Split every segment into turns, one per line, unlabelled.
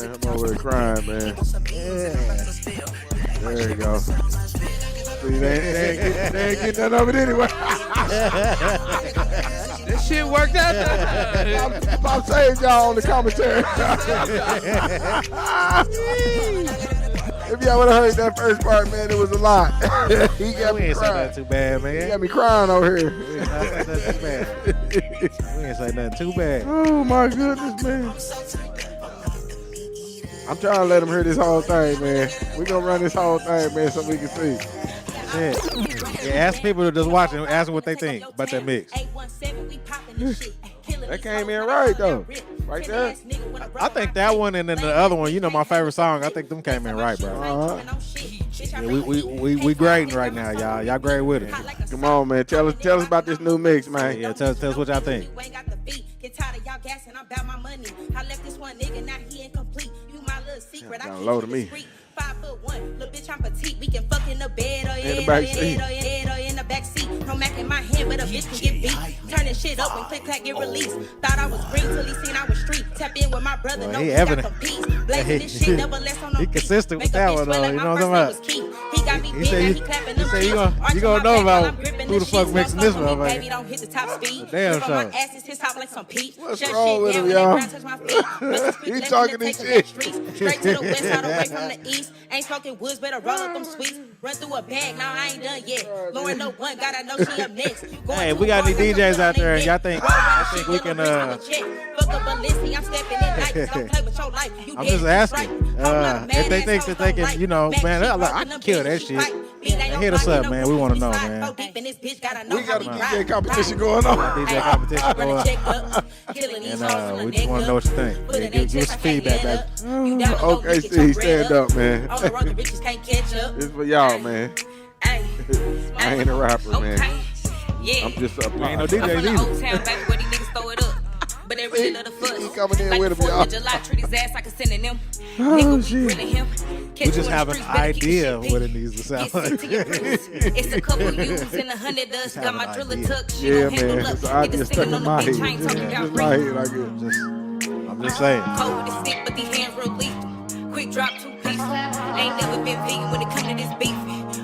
I'm over here crying, man.
Yeah.
There you go. See, they ain't getting none of it anyway.
This shit worked out.
I'll save y'all on the commentary. If y'all would have heard that first part, man, it was a lot. He got
We
me
ain't say
crying.
nothing too bad, man.
He got me crying over here.
We ain't say nothing too bad. We ain't say nothing too bad.
Oh my goodness, man. I'm trying to let him hear this whole thing, man. We gonna run this whole thing, man, so we can see.
Shit. Yeah, ask people to just watch and ask them what they think about that mix.
That came in right though, right there.
I think that one and then the other one, you know, my favorite song. I think them came in right, bro. Yeah, we grading right now, y'all. Y'all grade with it.
Come on, man. Tell us about this new mix, man.
Yeah, tell us what y'all think.
Down low to me.
5'1", little bitch, I'm petite. We can fuck in the bed or
In the back seat.
in the back seat. No Mac in my hand, but a bitch can get beat. Turning shit up when click clack get released. Thought I was green till he seen I was street. Tap in with my brother, no,
he
he
evident.
got the peace. Blazing this shit, never less on no
He
beat.
consistent with
Make a
that
bitch
one,
sweat
though.
like
You
my
know what
first
I'm
name
talking
was Keith. He got me
He
bent,
said
now
you-
he clapping
he
them
said you
cheeks.
gonna-
Arching
you gonna
my
know
back while
about
I'm gripping
who the
them
fuck
sheets.
mixing
No
this
fuck with me,
motherfucker.
baby, don't hit the top speed.
Damn
Grip on my
show.
ass, it's his top like some Pete.
What's
Shut
wrong
shit
with
down
him,
when
y'all?
they grind touch my feet. Bust the street,
He
left
talking
in the
this
take
shit.
the back streets. Straight to the west side, away from the east. Ain't smoking woods, better roll up them sweets. Run through a bag, now I ain't done yet. Lauren no one, gotta know she up next.
Hey, if we got any DJs out there and y'all think we can,
Fuck a Balenci, I'm stepping in night. Don't play with your life. You
I'm
dead,
just
you
asking,
right.
if they think that they can, you know, man, I can kill that shit. Hit us up, man. We want to know, man.
We
got a DJ competition going on.
DJ competition going on. And we just want to know what you think. Yeah, give us some feedback, baby.
Okay, see, stand up, man.
On the road, the bitches can't catch up.
This for y'all, man.
Ay,
I ain't a rapper, man.
okay. Yeah.
I'm just a
Ain't no
I'm
DJs
from the
either.
old town, baby, where these niggas throw it up. But they really love the fuss.
He coming in
like
with him,
the 4th
y'all.
of July, treat his ass like a synonym.
Oh,
Nigga, we
shit.
grilling him.
We just have an idea of what it needs to sound
Get sick to your
like.
roots. It's a couple U's and 100 dust. Got
have
my
an
driller
idea.
tucked. She
Yeah,
gon' handle
man.
up.
It's an idea
Niggas
stuck
sitting
in
on the
my
bitch, I ain't
head.
talking
Yeah,
about
just my
rape.
head, I get.
I'm just saying.
Cold with his stick, but these hands real lethal. Quick drop, 2 pieces. Ain't never been vegan when it come to this beef.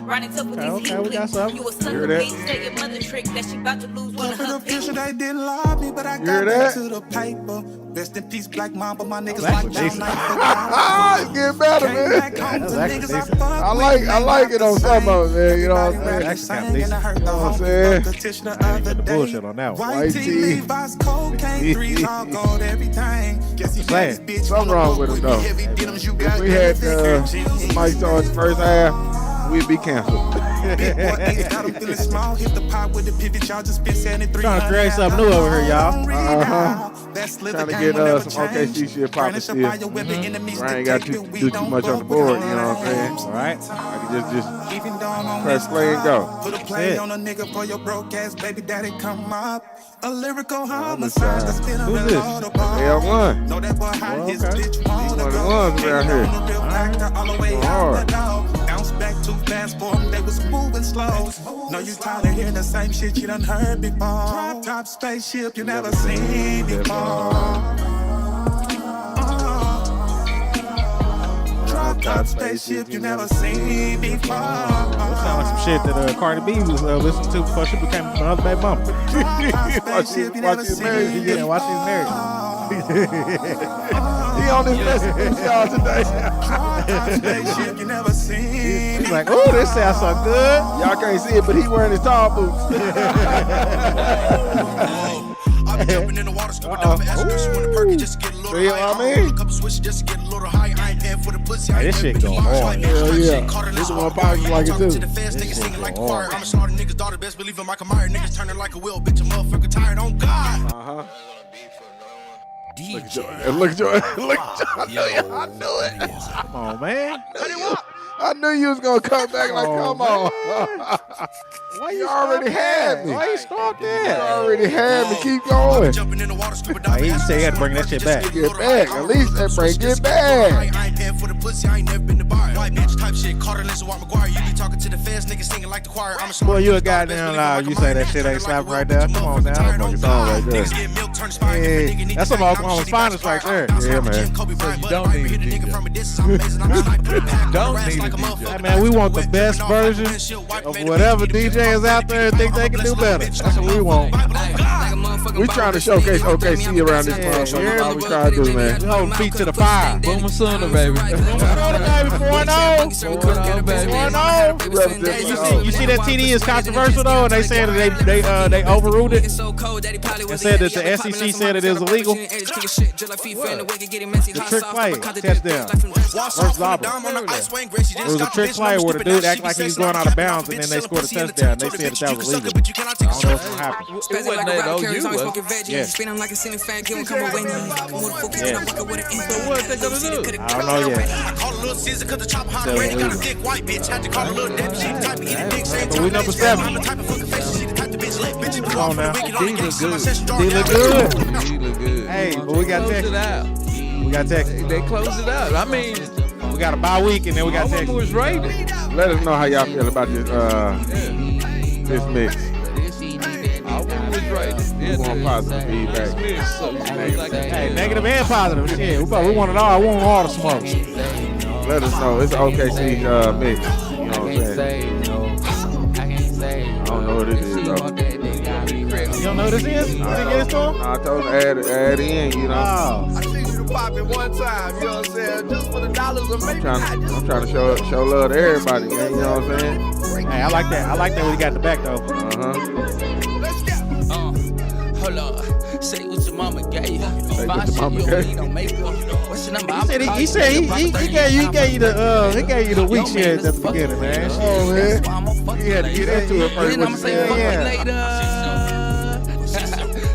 Riding tough with these
Okay,
heat
we got
clips.
something.
You a sucker,
Hear that?
bitch. Tell your mother trick that she about to lose one of her
Picture
feet.
they didn't love me, but I
hear
got
that?
back to the paper. Rest in peace, Black Mamba. My niggas
That's
like
decent.
Ah, it's getting better,
Came
man.
back home
That's
to
actually
niggas
decent.
I
I like it on some of it, man. You know what I'm saying?
Everybody
Actually kinda
rapping,
decent.
I heard the
You know what I'm
homie
saying?
fuck a tissue the
I ain't
other
the
day.
bullshit on that one.
White
White
tee,
tee.
Levi's, cocaine, threes, all gold, everything. Guess he
saying.
got his bitch
Something
on the
wrong
book
with him,
me.
though.
Heavy denims, you
If
got
we had
everything.
Mike Starr's first half, we'd be canceled.
Big boy ain't got him feeling small. Hit the pot with the pivot, y'all just spent 73.
Trying to create something new over here, y'all.
Trying to get some OKC shit popping still. I ain't got to do too much on the board, you know what I'm saying?
All right.
I can just press play and go.
Put a play
it.
on a nigga for your broke ass baby daddy come up. A lyrical
Homicide.
homicide that's been
Who's
a
this?
L1.
Know that boy hot, his
okay.
bitch wanna
one of the
go.
ones around here.
On the real actor all the way
Go
out
hard.
the door. Bounce back too fast for him, they was moving slow. Know you tired of hearing the same shit you done heard before. Drop top spaceship you never seen before. Drop top spaceship you never seen before.
Sound like some shit that Cardi B was listening to before she became another baby mama.
Spaceship you never
Watch his marriage.
seen
Yeah, watch these married.
He on his message with y'all today.
Drop top spaceship you never seen.
He's like, oh, this sounds so good.
Y'all can't see it, but he wearing his tall boots.
I be jumping in the water, scuba diving, asking if she want a perky just to get a little
See what
high.
I mean?
A couple switches just to get a little high. I ain't paying for the pussy.
Hey, this shit go hard.
Hell yeah. This is one pocket like it too.
To the feds, niggas
shit
singing
go
like the
hard.
choir. I'm a slaughter niggas, daughter, best believe in Michael Myers. Niggas turning like a wheel, bitch, a motherfucker tired on God.
Uh-huh. Look at your, look at your, look at your. I knew it.
Come on, man.
I knew you was gonna come back like,
Oh,
come on.
Why
You already had me.
Why you start
You
that?
already had me. Keep going.
Jumping in the water, scuba
He
diving.
said he had to bring that shit back.
Get back. At least that bring get back.
I ain't paying for the pussy. I ain't never been to bar. White bitch type shit. Carter Lynch, Watt McGuire. You be talking to the feds, niggas singing like the choir. I'm a
Boy, you a goddamn lie. You say that shit ain't slapping right there. Come on now.
Fucking song right there.
Niggas get milk
Hey, that's some Oklahoma's finest right there.
Yeah, man.
So you don't need a DJ. Don't need a DJ.
Hey, man, we want the best version of whatever DJ is out there and think they can do better. That's what we want.
We trying to showcase OKC around this motherfucker. That's all we trying to do, man.
We holding feet to the fire.
Boomer Sooner, baby.
Baby, 4-0. 4-0. You see that TD is controversial though, and they said that they overruled it and said that the SEC said it is illegal. The trick play touchdown versus Auburn. It was a trick play where the dude acted like he was going out of bounds, and then they scored a touchdown. They said that was illegal. I don't know what's gonna happen.
It wasn't that OU, was it?
Yeah. So
what they gonna do?
I don't know yet. But we number 7. Come on now.
D look good.
D look good.
D look good.
Hey, but we got
Close
Texas.
it out.
We got Texas.
They closed it out. I mean,
We got a bye week, and then we got
Auburn
Texas.
was rated.
Let us know how y'all feel about this this mix.
Auburn was rated.
We want positive feedback.
Hey, negative and positive. Shit, we want it all. We want all the smoke.
Let us know. It's an OKC mix. You know what I'm saying? I don't know what it is, though.
You don't know what this is? You didn't get it to him?
I told him to add in, you know.
Oh.
I see you pop it one time, you know what I'm saying? Just for the dollars or maybe
I'm trying to show love to everybody, man. You know what I'm saying?
Hey, I like that. I like that when you got the back, though.
let's go.
Hold up. Say what your mama gave you.
Say what your mama gave you.
Don't make up. What's your number?
He said he gave you the weak shit at the beginning, man.
Oh, man. He had to get into it first.
Then I'ma say fuck
Yeah.
you later.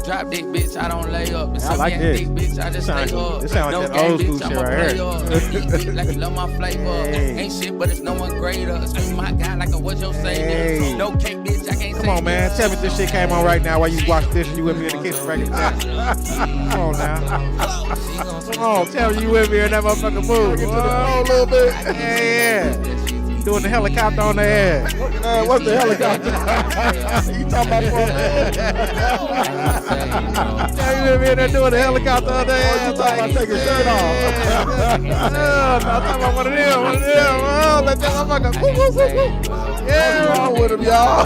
Drop dick, bitch. I don't lay up.
I like this.
Dick, bitch. I just lay up.
This sound like
No
that
game,
old school
bitch,
shit
I'ma
right
play
here.
up. Eat dick like you love my flavor.
Hey.
Ain't shit, but it's no one greater. Scream my guy like a what's your say?
Hey.
No cake, bitch. I can't
Come on, man. Tell me if this shit came on right now while you watch this and you with me in the kitchen breaking down. Come on now. Come on, tell me you with me in that motherfucking move.
Get to the phone a little bit.
Yeah. Doing the helicopter on the head.
What's the helicopter? You talking about for
Tell you with me in there doing the helicopter on the head.
you talking about taking your shirt off?
No, I'm talking about one of them. Oh, let that motherfucker. Woo, woo, woo, woo. Yeah.
What's wrong with him, y'all?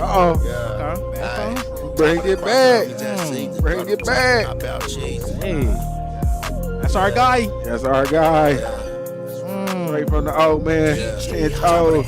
Uh-oh. Bring it back. Bring it back.
Hey. That's our guy.
That's our guy. Straight from the old man. 10 toes.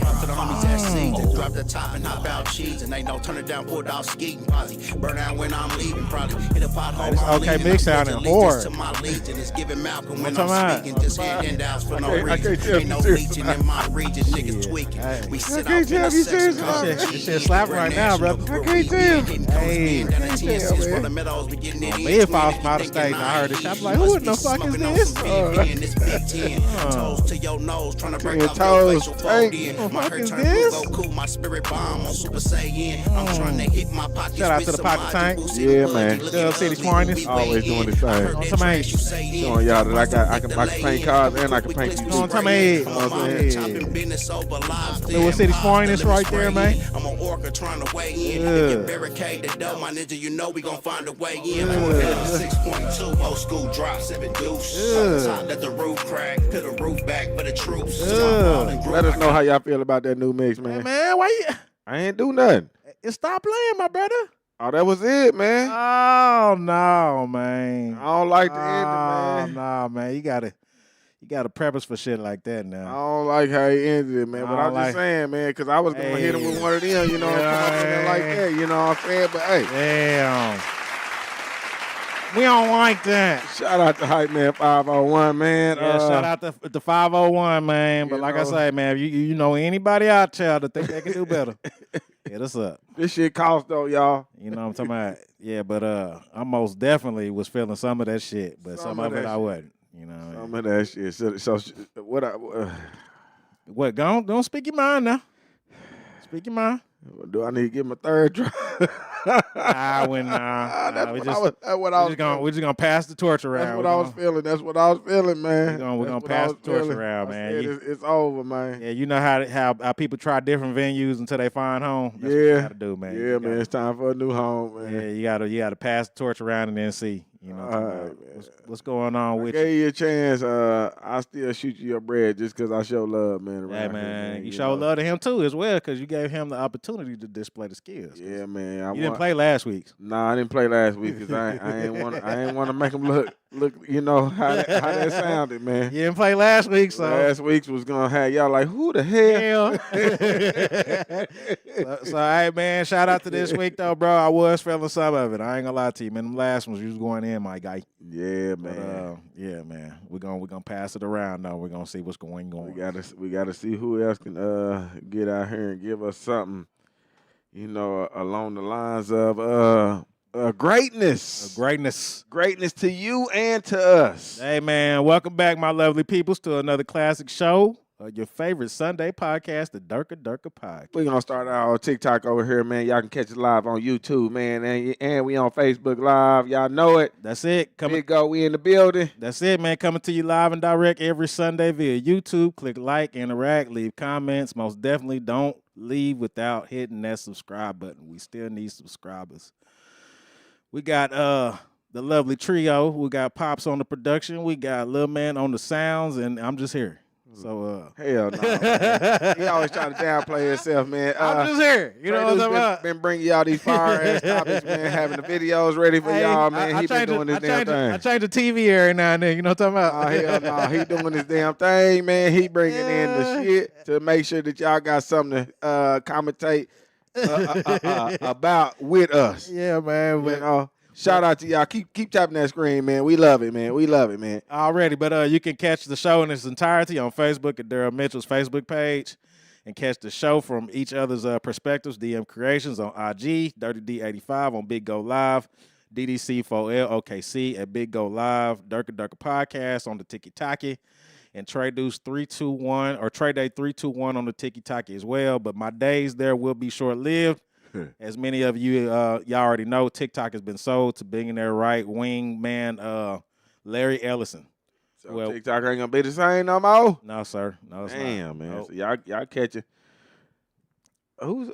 Drop the top and hop out cheese and ain't no turn it down, pulled out skating posse. Burn out when I'm leaving, probably hit a pothole.
This OK Mix sounding hard.
To my legion is giving Malcolm when
What's
I'm
up?
speaking. Just handouts for no
I can't
reason.
tell
Ain't no
you serious.
legion in my region, niggas tweaking. We sit
can't
out in
tell
the
you
section
serious.
car.
This shit slapping right now, brother.
I can't tell.
Hey. It falls from out of state. I heard this. I'm like, who in the fuck is this?
10 toes. Tank.
What the fuck is this?
My spirit bomb on Super Saiyan. I'm trying to hit my pockets.
Shout out to the Pocket Tank.
Yeah, man.
Dub City Swiners.
Always doing his thing.
On somebody.
Showing y'all that I can paint cars and I can paint people.
On somebody. Little City Swiners right there, man.
I'm an orca trying to weigh in.
Yeah.
Barricade the door, my ninja. You know we gon' find a way in. 6.2 old school drop, 7 deuce. Top let the roof crack, to the roof back for the troops.
Let us know how y'all feel about that new mix, man.
Man, why you?
I ain't do nothing.
Stop playing, my brother.
Oh, that was it, man.
Oh no, man.
I don't like the ending, man.
No, man. You gotta prep us for shit like that
I
now.
don't like how he ended it, man. But
I
I'm
don't
just
like-
saying, man, because I was going to hit him with one of them, you know,
Yeah,
come up in there like that, you know what I'm saying? But, hey,
Damn. We don't like that.
shout out to Hype Man 501, man.
Yeah, shout out to the 501, man. But
you
like I
know.
say, man, if you know anybody out there that think they can do better, hit us up.
This shit cost, though, y'all.
You know what I'm talking about? Yeah, but I most definitely was feeling some of that shit, but some of it
that
I
shit.
wasn't. You know what I mean?
Some of that shit. So what
What? Don't speak your mind now. Speak your mind.
do I need to get my third try?
We're just gonna pass the torch around.
That's what I was feeling. That's what I was feeling, man.
We're gonna pass the torch around, man.
It's over, man.
Yeah, you know how people try different venues until they find home. That's what you gotta do, man.
Yeah, man. It's time for a new home, man.
Yeah, you gotta pass the torch around and then see. You know, what's going on with you?
I gave you a chance. I still shoot you your bread just because I show love, man.
Yeah, man. You show love to him too as well because you gave him the opportunity to display the skills.
Yeah, man.
You didn't play last week.
Nah, I didn't play last week because I ain't want to make him look. You know how that sounded, man.
You didn't play last week, so
last week's was gonna have y'all like, who the hell?
so hey, man, shout out to this week though, bro. I was feeling some of it. I ain't gonna lie to you, man. Them last ones you was going in, my guy.
Yeah, man.
But, yeah, man. We're gonna pass it around though. We're gonna see what's going on.
We gotta see who else can get out here and give us something, you know, along the lines of greatness. Greatness to you and to us.
Hey, man, welcome back, my lovely peoples, to another classic show. Your favorite Sunday podcast, the Durka Durka Podcast.
We're going to start our TikTok over here, man. Y'all can catch it live on YouTube, man. And we on Facebook Live. Y'all know it.
That's it.
Big go, we in the building.
That's it, man. Coming to you live and direct every Sunday via YouTube. Click like, interact, leave comments. Most definitely don't leave without hitting that subscribe button. We still need subscribers. We got the lovely trio. We got Pops on the production. We got Lil Man on the sounds, and I'm just here. So
hell no. Man. He always trying to downplay himself, man.
I'm just here. You know what I'm talking about?
Been bringing y'all these fire ass topics, man. Having the videos ready for y'all, man. He been doing this damn thing.
I change the TV every now and then. You know what I'm talking about?
Oh hell no. He doing this damn thing, man. He bringing in the shit to make sure that y'all got something to commentate about with us.
Yeah, man.
You know. Shout out to y'all. Keep tapping that screen, man. We love it, man. We love it, man.
Already, but you can catch the show in its entirety on Facebook at Daryl Mitchell's Facebook page and catch the show from each other's perspectives. DM Creations on IG, Dirty D85 on Big Go Live, DDC4L OKC at Big Go Live, Durka Durka Podcast on the Tiki Taki, and Trade Deuce 321 or Trade Day 321 on the Tiki Taki as well. But my days there will be short-lived. As many of you, y'all already know, TikTok has been sold to billionaire right-wing man Larry Ellison.
So TikTok ain't gonna be the same no more?
No, sir. No, it's
Damn,
not.
man.
Nope.
So y'all catch it. Who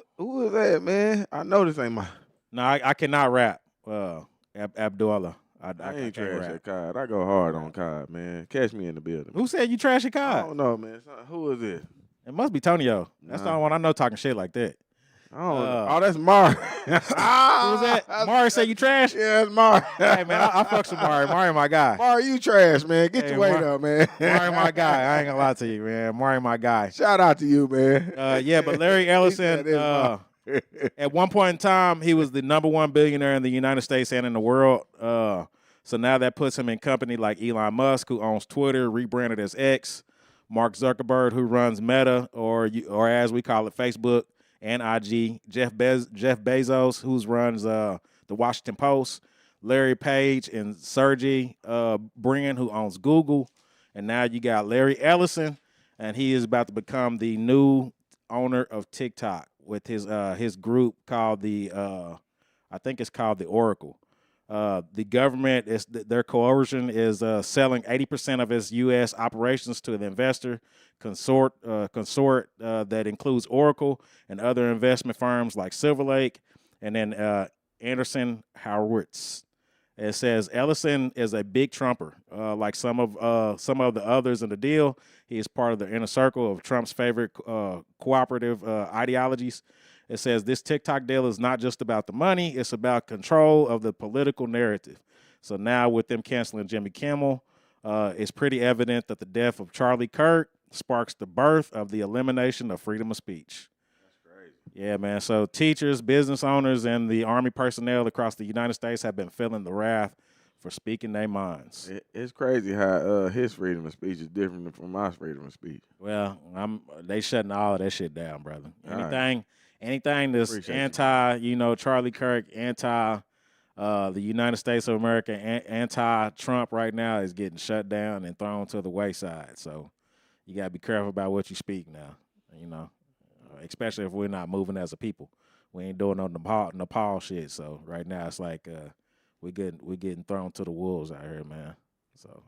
is that, man? I know this ain't my.
No, I cannot rap. Abdullah. I
ain't
can't
trash
rap.
at COD. I go hard on COD, man. Catch me in the building.
Who said you trash at
I
COD?
don't know, man. Who is this?
It must be Tonyo. That's the only one I know talking shit like that.
I don't know. Oh, that's Mar.
Who was that? Mari said you trash?
Yeah, it's Mar.
Hey, man, I fucks with Mari. Mari my guy.
Mar, you trash, man. Get your weight up, man.
Mari my guy. I ain't gonna lie to you, man. Mari my guy.
Shout out to you, man.
Yeah, but Larry Ellison, at one point in time, he was the #1 billionaire in the United States and in the world. So now that puts him in company like Elon Musk, who owns Twitter, rebranded as X, Mark Zuckerberg, who runs Meta, or as we call it, Facebook, and IG, Jeff Bezos, who runs the Washington Post, Larry Page and Sergey Brin, who owns Google, and now you got Larry Ellison, and he is about to become the new owner of TikTok with his group called I think it's called the Oracle. The government their coercion is selling 80% of its U.S. operations to the investor consort that includes Oracle and other investment firms like Silver Lake, and then Anderson Horowitz. It says Ellison is a big Trumper, like some of the others in the deal. He is part of the inner circle of Trump's favorite cooperative ideologies. It says this TikTok deal is not just about the money; it's about control of the political narrative. So now, with them canceling Jimmy Kimmel, it's pretty evident that the death of Charlie Kirk sparks the birth of the elimination of freedom of speech.
That's crazy.
Yeah, man. So teachers, business owners, and the Army personnel across the United States have been feeling the wrath for speaking their minds.
It's crazy how his freedom of speech is different from my freedom of speech.
Well, they shutting all of that shit down, brother. Anything that's
Appreciate
anti, Charlie Kirk, anti the United States of America, anti-Trump right now is getting shut down and thrown to the wayside. So you got to be careful about what you speak now, especially if we're not moving as a people. We ain't doing no Nepal shit. So right now it's like we getting thrown to the wolves out here, man. So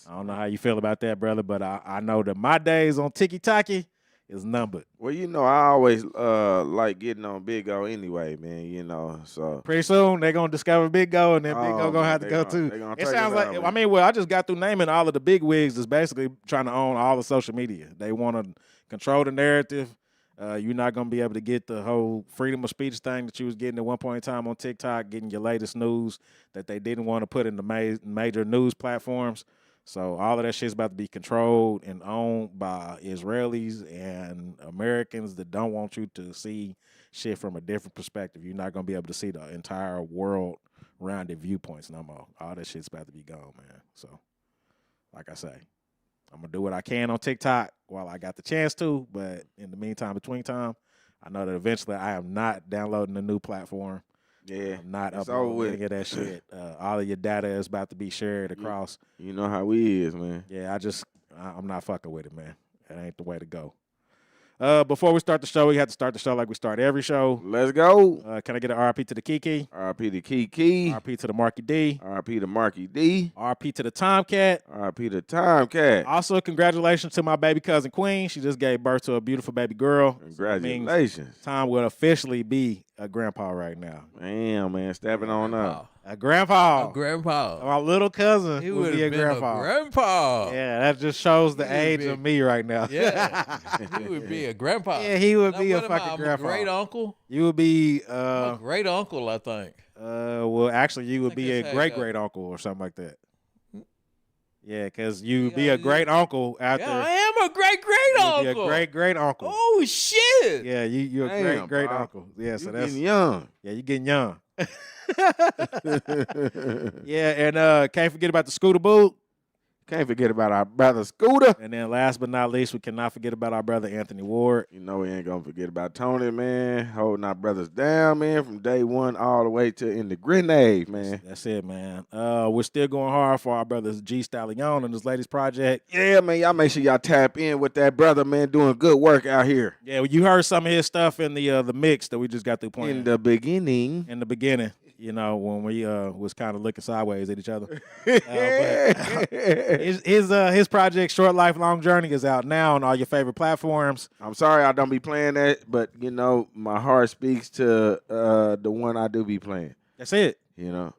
I don't know how you feel about that, brother, but I know that my days on Tiki Taki is numbered.
Well, I always like getting on Big O anyway, man, so.
Pretty soon they're going to discover Big O, and then Big O going to have to go too. It sounds like, I just got through naming all of the big wigs that's basically trying to own all the social media. They want to control the narrative. You're not going to be able to get the whole freedom of speech thing that you was getting at one point in time on TikTok, getting your latest news that they didn't want to put in the major news platforms. So all of that shit's about to be controlled and owned by Israelis and Americans that don't want you to see shit from a different perspective. You're not going to be able to see the entire world-rounded viewpoints no more. All that shit's about to be gone, man. So, like I say, I'm going to do what I can on TikTok while I got the chance to, but in the meantime, between time, I know that eventually I am not downloading a new platform.
Yeah,
I'm not uploading any of that shit. All of your data is about to be shared across.
You know how we is, man.
Yeah, I'm not fucking with it, man. That ain't the way to go. Before we start the show, we have to start the show like we start every show.
Let's go.
Can I get an RP to the Kiki?
RP to Kiki.
RP to the Marky D.
RP to Marky D.
RP to the Tomcat.
RP to Tomcat.
Also, congratulations to my baby cousin Queen. She just gave birth to a beautiful baby girl.
Congratulations.
Tom will officially be a grandpa right now.
Damn, man. Stepping on up.
A grandpa.
A grandpa.
My little cousin
He
would be a
been
grandpa.
A grandpa.
Yeah, that just shows the age of me right now.
Yeah. He would be a grandpa.
Yeah, he would
now,
be a
what
fucking
am I?
grandpa.
A great uncle?
You would be
I'm a great uncle, I think.
Well, actually you would be a great uncle or something like that. Yeah, because you would be a great uncle after.
Yeah, I am a great uncle.
Be a great uncle.
Oh shit!
Yeah, you're a great uncle. Yeah, so that's
getting young.
Yeah, you're getting young. Yeah, and can't forget about the Scooter Boot.
Can't forget about our brother Scooter.
And then last but not least, we cannot forget about our brother Anthony Ward.
We ain't gonna forget about Tony, man. Holding our brothers down, man, from day one all the way to in the grenade, man.
That's it, man. We're still going hard for our brothers G Stallion and his latest project.
Yeah, man. Y'all make sure y'all tap in with that brother, man, doing good work out here.
Yeah, well, you heard some of his stuff in the mix that we just got through playing.
In the beginning.
When we was kind of looking sideways at each other. His project, Short Life, Long Journey, is out now on all your favorite platforms.
I'm sorry I don't be playing that, but, my heart speaks to the one I do be playing.
That's it.
You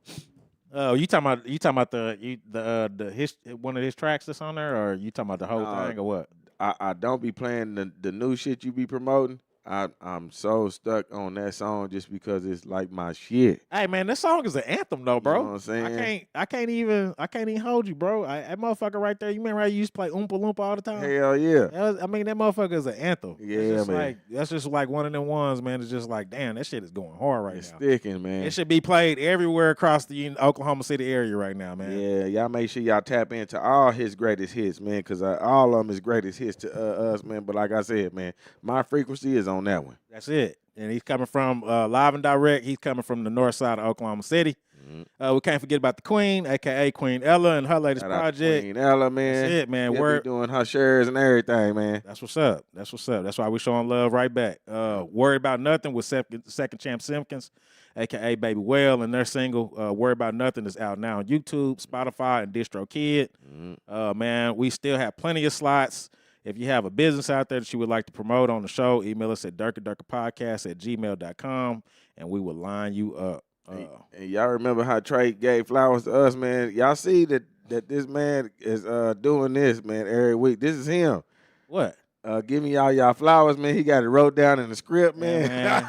talking about his one of his tracks that's on there, or you talking about the whole thing, or what?
I don't be playing the new shit you be promoting. I'm so stuck on that song just because it's like my shit.
Hey man, this song is an anthem though, bro.
You know what I'm saying?
I can't even hold you, bro. That motherfucker right there. You remember how you used to play Oompa Loompa all the time?
Hell yeah.
That motherfucker is an anthem.
Yeah, man.
That's just like one of them ones, man. It's just like, damn, that shit is going hard right now.
It's sticking, man.
It should be played everywhere across the Oklahoma City area right now, man.
Yeah, y'all make sure y'all tap into all his greatest hits, man, because all of them is greatest hits to us, man. But like I said, man, my frequency is on that one.
That's it. And he's coming from live and direct. He's coming from the north side of Oklahoma City. Mm-hmm. We can't forget about the Queen, a.k.a. Queen Ella, and her latest project.
Queen Ella, man.
That's it, man.
We're doing her shares and everything, man.
That's what's up. That's why we're showing love right back. Worry About Nothing with Second Champ Simpkins, a.k.a. Baby Whale, and their single, Worry About Nothing, is out now on YouTube, Spotify, and DistroKid. Mm-hmm. Man, we still have plenty of slots. If you have a business out there that you would like to promote on the show, email us at durkadurkapodcast@gmail.com, and we will line you up.
And y'all remember how Trey gave flowers to us, man? Y'all see that this man is doing this, man, every week. This is him.
What?
Giving y'all flowers, man. He got it wrote down in the script, man.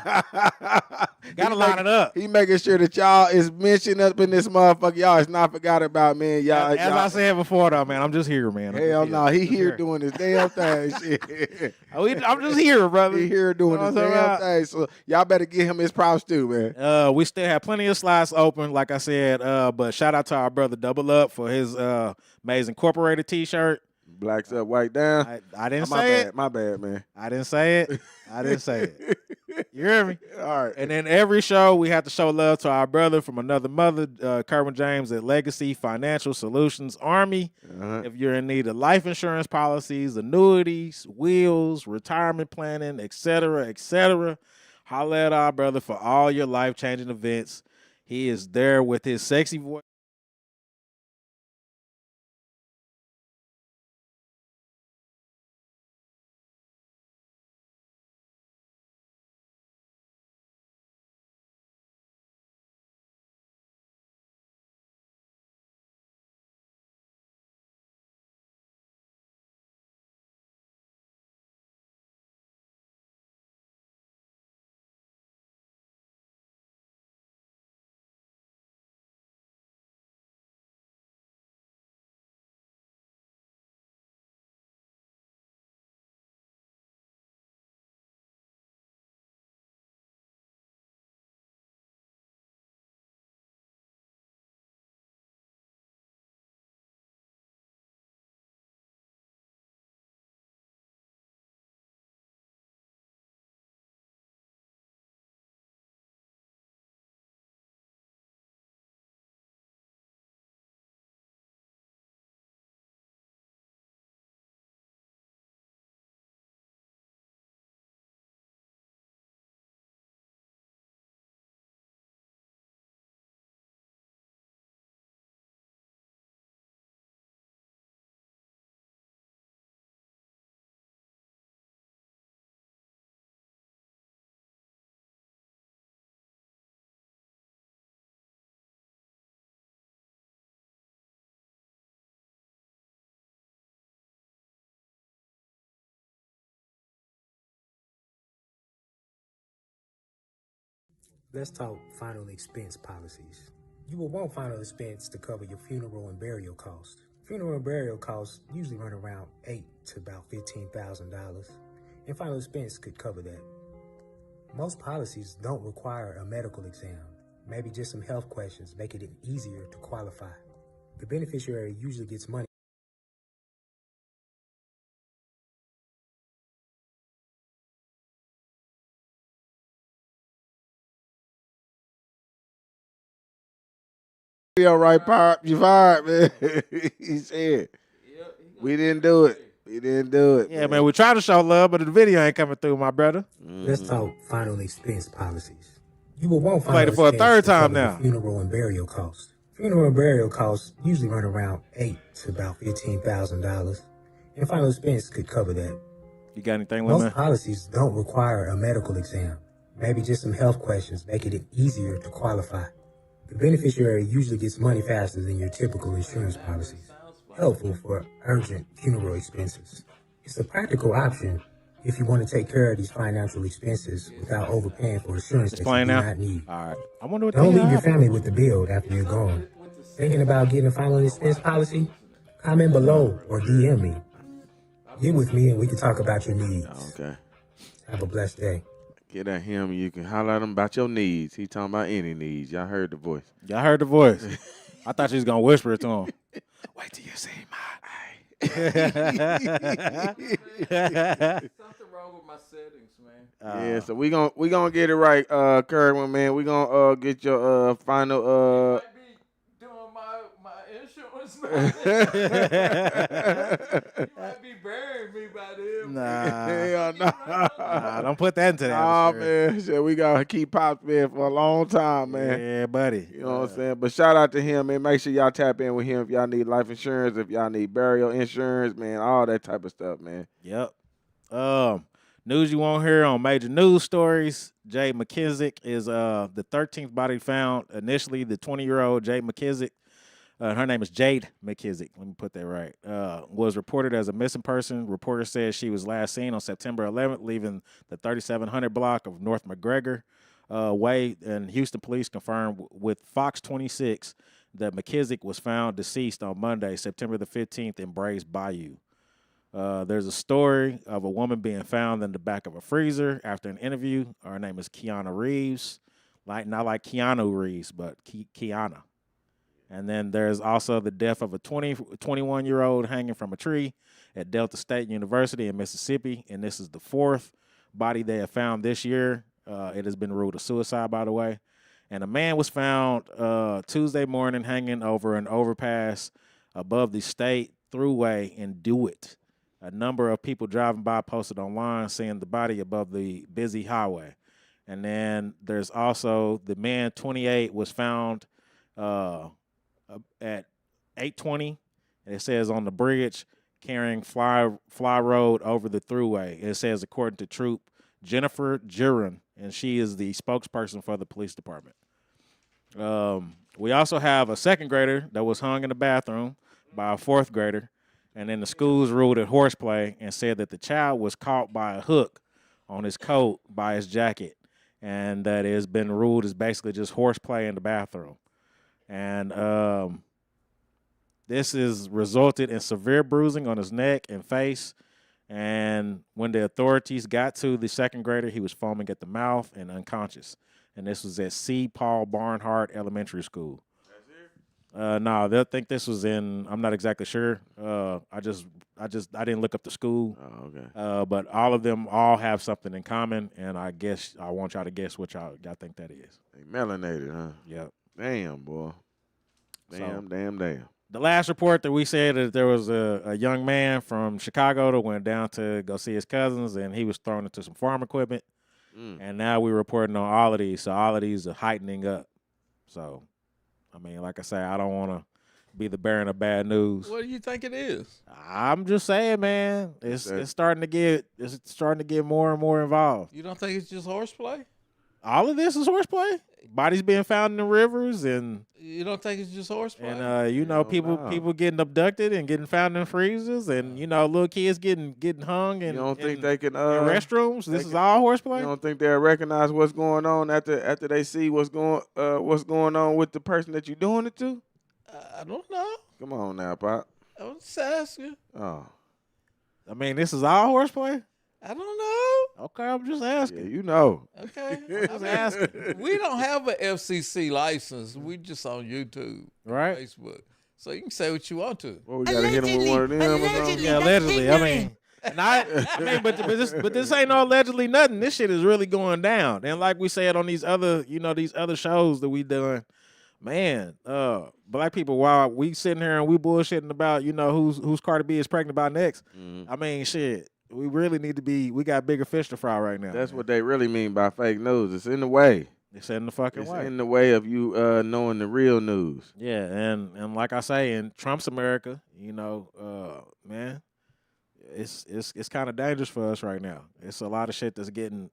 Gotta line it up.
He making sure that y'all is mentioned up in this motherfucker. Y'all is not forgot about, man. Y'all,
as I said before, though, man, I'm just here, man.
Hell no, he here doing his damn thing. Shit.
I'm just here, brother.
He here doing his damn thing. So y'all better give him his props too, man.
We still have plenty of slots open, like I said. But shout out to our brother Double Up for his amazing Incorporated T-shirt.
Blacks up, white down.
I didn't say it.
My bad, man.
I didn't say it. You hear me?
All right.
And then every show, we have to show love to our brother from another mother, Kerwin James at Legacy Financial Solutions Army. Uh-huh. If you're in need of life insurance policies, annuities, wills, retirement planning, etc., Holla at our brother for all your life-changing events. He is there with his sexy voice.
Let's talk final expense policies. You will want final expense to cover your funeral and burial costs. Funeral and burial costs usually run around $8,000 to about $15,000, and final expense could cover that. Most policies don't require a medical exam. Maybe just some health questions make it easier to qualify. The beneficiary usually gets money.
All right, Pop, you fired, man. He said, we didn't do it. We didn't do it.
Yeah, man, we try to show love, but the video ain't coming through, my brother.
Let's talk final expense policies. You will want final
Played it for a
expense
third
to
time
cover
now.
your funeral and burial costs. Funeral and burial costs usually run around $8,000 to about $15,000, and final expense could cover that.
You got anything,
Most
Lemon?
policies don't require a medical exam. Maybe just some health questions make it easier to qualify. The beneficiary usually gets money faster than your typical insurance policies. Helpful for urgent funeral expenses. It's a practical option if you want to take care of these financial expenses without overpaying for insurance that you do
now?
not need.
All right. I wonder what
Don't
they
leave your
have.
family with the bill after you're gone. Thinking about getting a final expense policy? Comment below or DM me. Get with me and we can talk about your needs.
Okay.
Have a blessed day.
Get at him. You can holler at him about your needs. He talking about any needs. Y'all heard the voice.
Y'all heard the voice. I thought you was going to whisper it to him. Wait till you see
Something wrong with my settings, man.
Yeah, so we gonna get it right, Kerwin, man. We gonna get your final
I might be doing my insurance, man. You might be burying me by then.
Nah.
Hell no.
Nah, don't put that into that.
Oh man, so we gotta keep Pops man for a long time, man.
Yeah, buddy.
You know what I'm saying? But shout out to him, man. Make sure y'all tap in with him if y'all need life insurance, if y'all need burial insurance, man, all that type of stuff, man.
Yep. News you won't hear on major news stories. Jade McKissick is the 13th body found. Initially, the 20-year-old Jade McKissick, her name is Jade McKissick. Let me put that right. Was reported as a missing person. Reporters said she was last seen on September 11th, leaving the 3700 block of North McGregor Way. And Houston police confirmed with Fox 26 that McKissick was found deceased on Monday, September the 15th, in Brays Bayou. There's a story of a woman being found in the back of a freezer after an interview. Her name is Kiana Reeves, not like Keanu Reeves, but Kiana. And then there's also the death of a 21-year-old hanging from a tree at Delta State University in Mississippi, and this is the fourth body they have found this year. It has been ruled a suicide, by the way. And a man was found Tuesday morning hanging over an overpass above the state thruway in DeWitt. A number of people driving by posted online seeing the body above the busy highway. And then there's also the man 28 was found at 8:20. It says on the bridge carrying fly road over the thruway. It says according to Troop Jennifer Jurin, and she is the spokesperson for the police department. We also have a second grader that was hung in the bathroom by a fourth grader, and then the schools ruled it horseplay and said that the child was caught by a hook on his coat by his jacket, and that it has been ruled as basically just horseplay in the bathroom. And this has resulted in severe bruising on his neck and face. And when the authorities got to the second grader, he was foaming at the mouth and unconscious. And this was at C. Paul Barnhart Elementary School. No, they'll think this was in. I'm not exactly sure. I didn't look up the school.
Oh, okay.
But all of them all have something in common, and I guess I want y'all to guess what y'all think that is.
They melanated, huh?
Yep.
Damn, boy. Damn.
The last report that we said that there was a young man from Chicago that went down to go see his cousins, and he was thrown into some farm equipment. And now we're reporting on all of these, so all of these are heightening up. So, I mean, like I say, I don't want to be the bearer of bad news.
What do you think it is?
I'm just saying, man, it's starting to get more and more involved.
You don't think it's just horseplay?
All of this is horseplay. Bodies being found in the rivers, and
you don't think it's just horseplay?
And people getting abducted and getting found in freezers, and little kids getting hung. And
you don't think they can
in restrooms? This is all horseplay.
You don't think they'll recognize what's going on after they see what's going on with the person that you're doing it to?
I don't know.
Come on now, Pop.
I was just asking.
Oh,
I mean, this is all horseplay.
I don't know.
Okay, I'm just asking.
Yeah, you know.
Okay,
I'm asking.
We don't have an FCC license. We just on YouTube,
right?
Facebook. So you can say what you want to.
Well, we gotta hit him with one of them or something.
Yeah, allegedly. I mean, but this ain't no allegedly nothing. This shit is really going down. And like we said on these other shows that we done, man, black people, while we sitting here and we bullshitting about who's Cardi B is pregnant by next. I mean, shit. We really need to be. We got bigger fish to fry right now.
That's what they really mean by fake news. It's in the way.
It's in the fucking way.
It's in the way of you knowing the real news.
Yeah, and like I say, in Trump's America, man, it's kind of dangerous for us right now. It's a lot of shit that's getting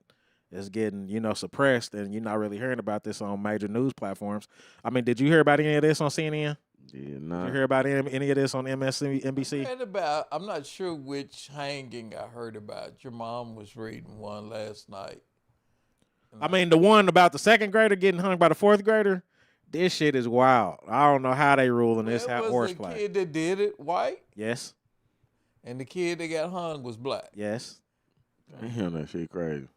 suppressed, and you're not really hearing about this on major news platforms. I mean, did you hear about any of this on CNN?
Yeah, nah.
Did you hear about any of this on MSNBC?
I'm not sure which hanging I heard about. Your mom was reading one last night.
I mean, the one about the second grader getting hung by the fourth grader, this shit is wild. I don't know how they ruling this horseplay.
The kid that did it white?
Yes.
And the kid that got hung was black?
Yes.
Damn, that shit crazy.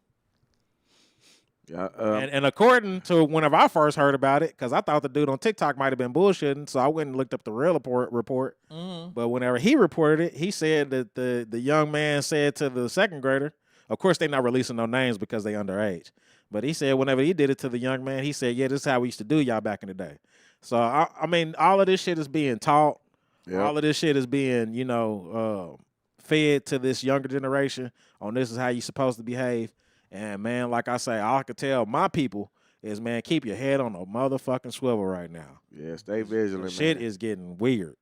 Yeah,
and according to whenever I first heard about it, because I thought the dude on TikTok might have been bullshitting, so I went and looked up the real report.
Mm-hmm.
But whenever he reported it, he said that the young man said to the second grader, of course they're not releasing no names because they underage, but he said whenever he did it to the young man, he said, yeah, this is how we used to do y'all back in the day. So, I mean, all of this shit is being taught. Yep. All of this shit is being, fed to this younger generation on this is how you supposed to behave. And, man, like I say, all I can tell my people is, man, keep your head on a motherfucking swivel right now.
Yeah, stay vigilant,
Shit is getting weird.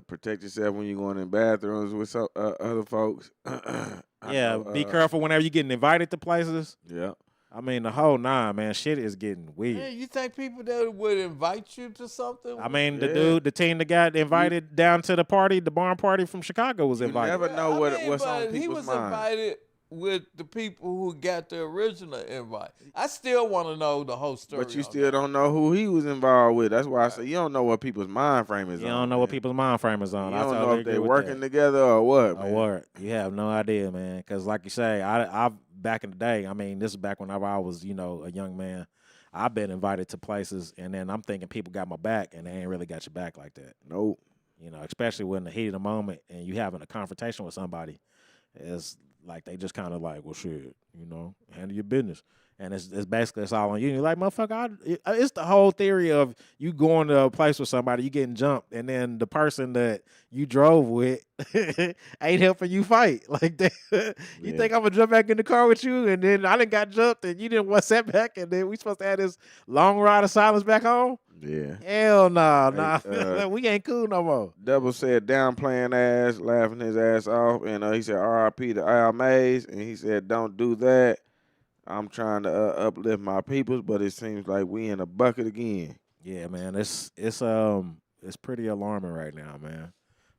Protect yourself when you're going in bathrooms with other folks.
Be careful whenever you're getting invited to places.
Yeah.
I mean, the whole nine, man, shit is getting weird.
Yeah, you think people that would invite you to something?
I mean, the team that got invited down to the barn party from Chicago was invited.
You never know what's on people's mind.
He was invited with the people who got the original invite. I still want to know the whole story.
But you still don't know who he was involved with. That's why I say you don't know what people's mind frame is on.
You don't know what people's mind frame is on.
You don't know if they're working together or what, man.
Or what. You have no idea, man. Because like you say, I back in the day, I mean, this is back whenever I was, a young man. I've been invited to places, and then I'm thinking people got my back, and they ain't really got your back like that.
Nope.
Especially when the heat of the moment and you having a confrontation with somebody, it's like they just kind of like, well, shit, handle your business. And it's basically it's all on you. You're like, motherfucker, it's the whole theory of you going to a place with somebody, you getting jumped, and then the person that you drove with ain't helping you fight. Like that. You think I'm gonna jump back in the car with you, and then I done got jumped, and you didn't want set back, and then we supposed to have this long ride of silence back home?
Yeah.
Hell nah. We ain't cool no more.
Double said downplaying ass, laughing his ass off, and he said R.I.P. to Al Mays, and he said don't do that. I'm trying to uplift my peoples, but it seems like we in a bucket again.
Yeah, man, it's pretty alarming right now, man.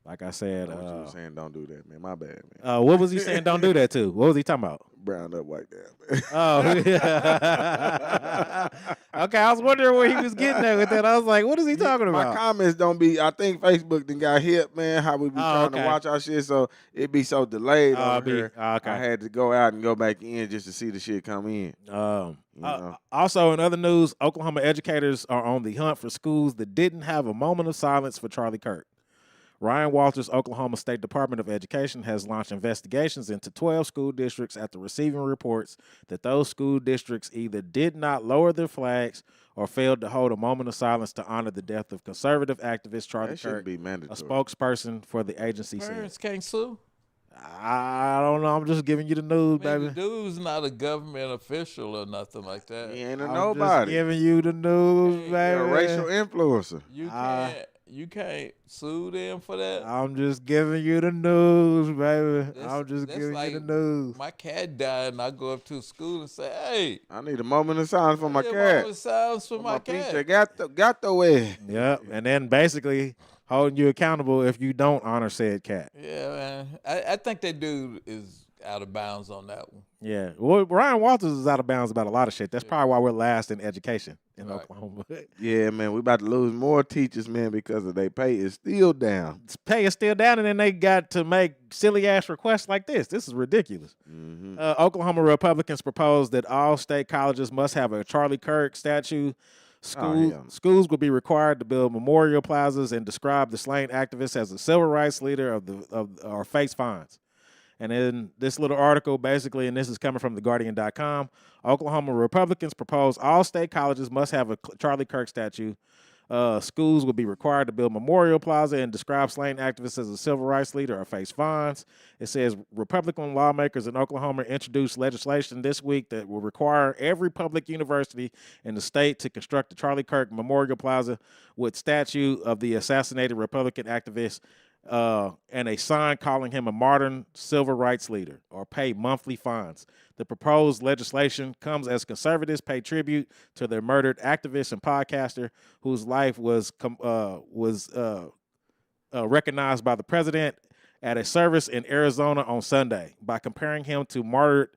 Like I said,
what you were saying, don't do that, man. My bad, man.
What was he saying? Don't do that to? What was he talking about?
Browned up white down.
Oh, yeah. Okay, I was wondering where he was getting at with that. I was like, what is he talking about?
My comments don't be. I think Facebook then got hit, man. How we be trying to watch our shit, so it be so delayed over here.
Okay.
I had to go out and go back in just to see the shit come in.
Also, in other news, Oklahoma educators are on the hunt for schools that didn't have a moment of silence for Charlie Kirk. Ryan Walters' Oklahoma State Department of Education has launched investigations into 12 school districts after receiving reports that those school districts either did not lower their flags or failed to hold a moment of silence to honor the death of conservative activist Charlie Kirk, a spokesperson for the agency said.
Parents can't sue?
I don't know. I'm just giving you the news, baby.
The dude's not a government official or nothing like that.
He ain't
I'm
nobody.
Just giving you the news, baby.
You're a racial influencer.
You can't sue them for that.
I'm just giving you the news, baby. I'm just giving
like
you the news.
My cat died, and I go up to school and say, "Hey,
I need a moment of silence for my cat.
Moment of silence for my cat."
Got the way.
Yep, and then basically holding you accountable if you don't honor said cat.
Yeah, man. I think that dude is out of bounds on that one.
Yeah. Well, Ryan Walters is out of bounds about a lot of shit. That's probably why we're last in education in Oklahoma.
Yeah, man. We about to lose more teachers, man, because of their pay is still down.
Pay is still down, and then they got to make silly-ass requests like this. This is ridiculous.
Mm-hmm.
Oklahoma Republicans proposed that all state colleges must have a Charlie Kirk statue. Schools will be required to build memorial plazas and describe the slain activist as a civil rights leader or face fines. And in this little article, basically, and this is coming from theguardian.com, Oklahoma Republicans propose all state colleges must have a Charlie Kirk statue. Schools will be required to build memorial plaza and describe slain activists as a civil rights leader or face fines. It says Republican lawmakers in Oklahoma introduced legislation this week that will require every public university in the state to construct a Charlie Kirk memorial plaza with statue of the assassinated Republican activist and a sign calling him a modern civil rights leader or pay monthly fines. The proposed legislation comes as conservatives pay tribute to their murdered activist and podcaster whose life was recognized by the president at a service in Arizona on Sunday by comparing him to martyred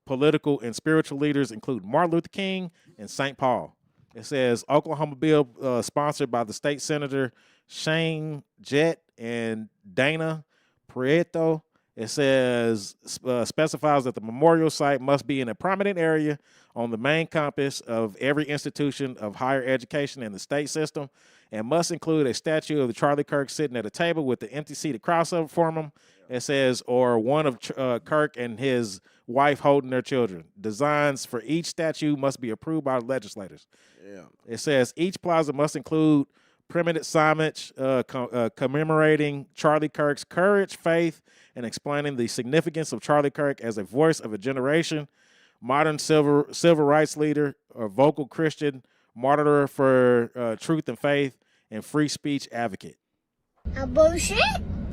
political and spiritual leaders including Martin Luther King and St. Paul. It says Oklahoma bill sponsored by the state senator Shane Jett and Dana Prieto. It says specifies that the memorial site must be in a prominent area on the main campus of every institution of higher education in the state system and must include a statue of the Charlie Kirk sitting at a table with the empty seat across from him. It says, or one of Kirk and his wife holding their children. Designs for each statue must be approved by legislators.
Yeah.
It says each plaza must include permanent signage commemorating Charlie Kirk's courage, faith, and explaining the significance of Charlie Kirk as a voice of a generation, modern civil rights leader, or vocal Christian, martyr for truth and faith, and free speech advocate.
A bullshit?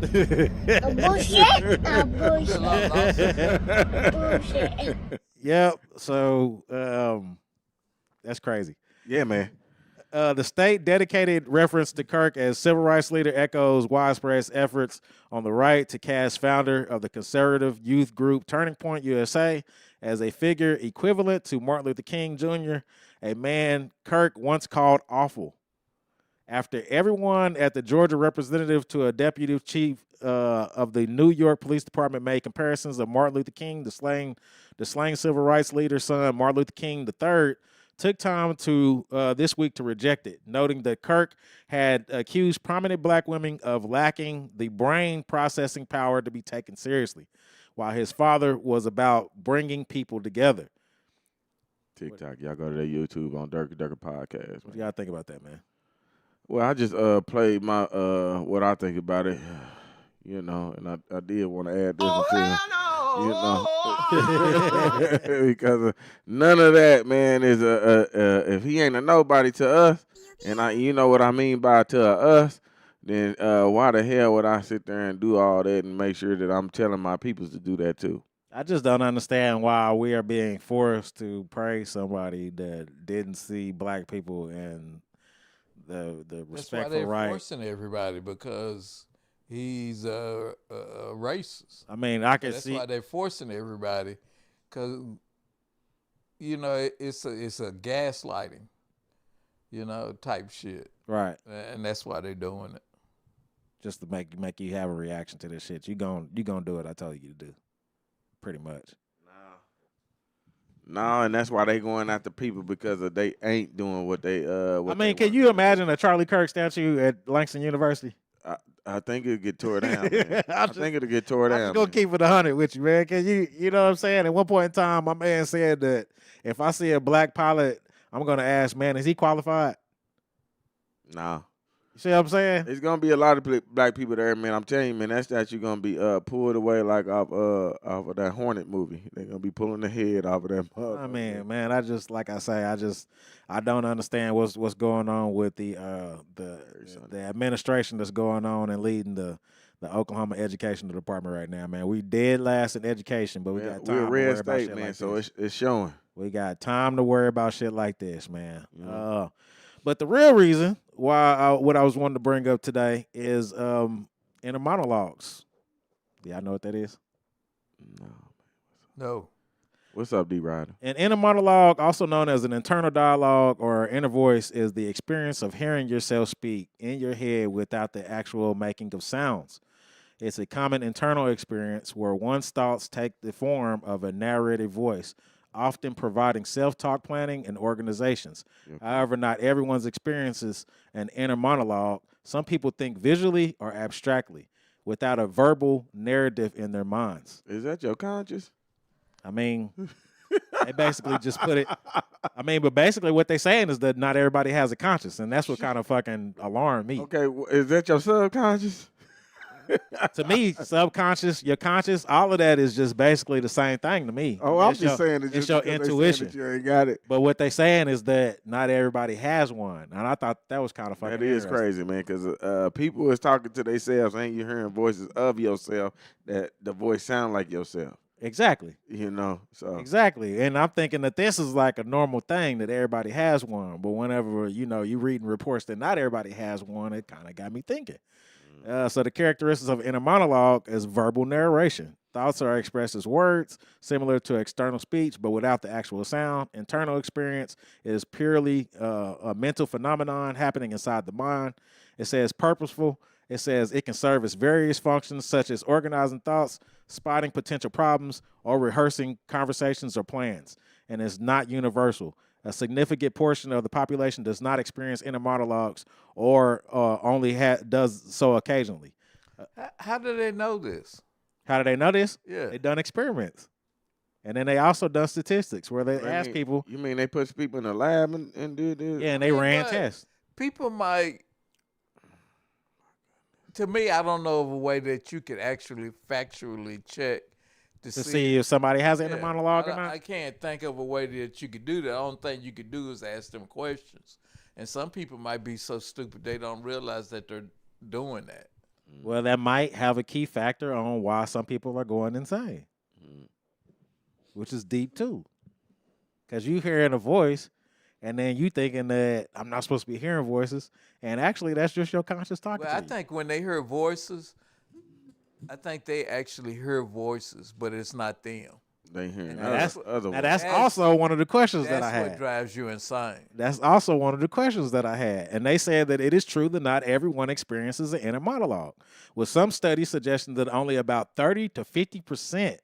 A bullshit? A bullshit? Bullshit.
Yep. So that's crazy.
Yeah, man.
The state dedicated reference to Kirk as civil rights leader echoes widespread efforts on the right to cast founder of the conservative youth group Turning Point USA as a figure equivalent to Martin Luther King Jr., a man Kirk once called awful. After everyone at the Georgia representative to a deputy chief of the New York Police Department made comparisons of Martin Luther King, the slain civil rights leader's son, Martin Luther King III, took time to this week to reject it, noting that Kirk had accused prominent black women of lacking the brain processing power to be taken seriously, while his father was about bringing people together.
TikTok. Y'all go to their YouTube on Durka Durka Podcast.
What do y'all think about that, man?
Well, I just played my what I think about it, and I did want to add this because none of that, man, is if he ain't a nobody to us, and you know what I mean by to us, then why the hell would I sit there and do all that and make sure that I'm telling my peoples to do that too?
I just don't understand why we are being forced to praise somebody that didn't see black people and the respectful
That's why they're
right.
forcing everybody, because he's a racist.
I mean, I can
That's
see
why they're forcing everybody, because it's a gaslighting, type shit.
Right.
And that's why they're doing it.
Just to make you have a reaction to this shit. You gonna do what I told you to do. Pretty much.
No, and that's why they going after people, because they ain't doing what they what
I mean,
they
can you imagine a Charlie Kirk statue at Langston University?
I think it'll get tore down. Man. I think it'll get tore down.
I'm just gonna keep it 100 with you, man. Cause you know what I'm saying? At one point in time, my man said that if I see a black pilot, I'm gonna ask, man, is he qualified?
No.
You see what I'm saying?
It's gonna be a lot of black people there, man. I'm telling you, man, that statue gonna be pulled away like off of that Hornet movie. They're gonna be pulling the head off of that.
I mean, man, I just like I say, I don't understand what's going on with the administration that's going on and leading the Oklahoma Educational Department right now, man. We dead last in education, but we got time
we're a red
to worry
state,
about shit
man,
like
so
this.
it's showing.
We got time to worry about shit like this, man.
Yeah.
But the real reason why what I was wanting to bring up today is inner monologues. Do y'all know what that is?
No.
What's up, D. Ryder?
An inner monologue, also known as an internal dialogue or inner voice, is the experience of hearing yourself speak in your head without the actual making of sounds. It's a common internal experience where one's thoughts take the form of a narrated voice, often providing self-talk planning and organizations. Okay. However, not everyone's experiences an inner monologue. Some people think visually or abstractly, without a verbal narrative in their minds.
Is that your conscious?
I mean, they basically just put it. I mean, but basically what they're saying is that not everybody has a conscious, and that's what kind of fucking alarmed me.
Okay, is that your subconscious?
To me, subconscious, your conscious, all of that is just basically the same thing to me.
Oh, I'm just saying
it's your intuition.
You ain't got it.
But what they saying is that not everybody has one, and I thought that was kind of fucking.
That is crazy, man, because people is talking to themselves, ain't you hearing voices of yourself that the voice sound like yourself.
Exactly.
So
exactly, and I'm thinking that this is like a normal thing that everybody has one. But whenever you reading reports that not everybody has one, it kind of got me thinking. So the characteristics of inner monologue is verbal narration. Thoughts are expressed as words, similar to external speech, but without the actual sound. Internal experience is purely a mental phenomenon happening inside the mind. It says purposeful. It says it can serve as various functions, such as organizing thoughts, spotting potential problems, or rehearsing conversations or plans. And it's not universal. A significant portion of the population does not experience inner monologues or only does so occasionally.
How do they know this?
How do they know this?
Yeah.
They done experiments. And then they also done statistics where they ask people.
You mean they put people in a lab and do this?
Yeah, and they ran tests.
People might, to me, I don't know of a way that you could actually factually check to
see if somebody has an inner monologue or not?
I can't think of a way that you could do that. The only thing you could do is ask them questions. And some people might be so stupid they don't realize that they're doing that.
Well, that might have a key factor on why some people are going insane, which is deep too. Because you hearing a voice, and then you thinking that I'm not supposed to be hearing voices, and actually that's just your conscious talking to you.
I think when they hear voices, I think they actually hear voices, but it's not them.
They hear
that's also one of the questions that I had.
That's what drives you insane.
That's also one of the questions that I had. And they said that it is true that not everyone experiences an inner monologue, with some studies suggesting that only about 30 to 50%.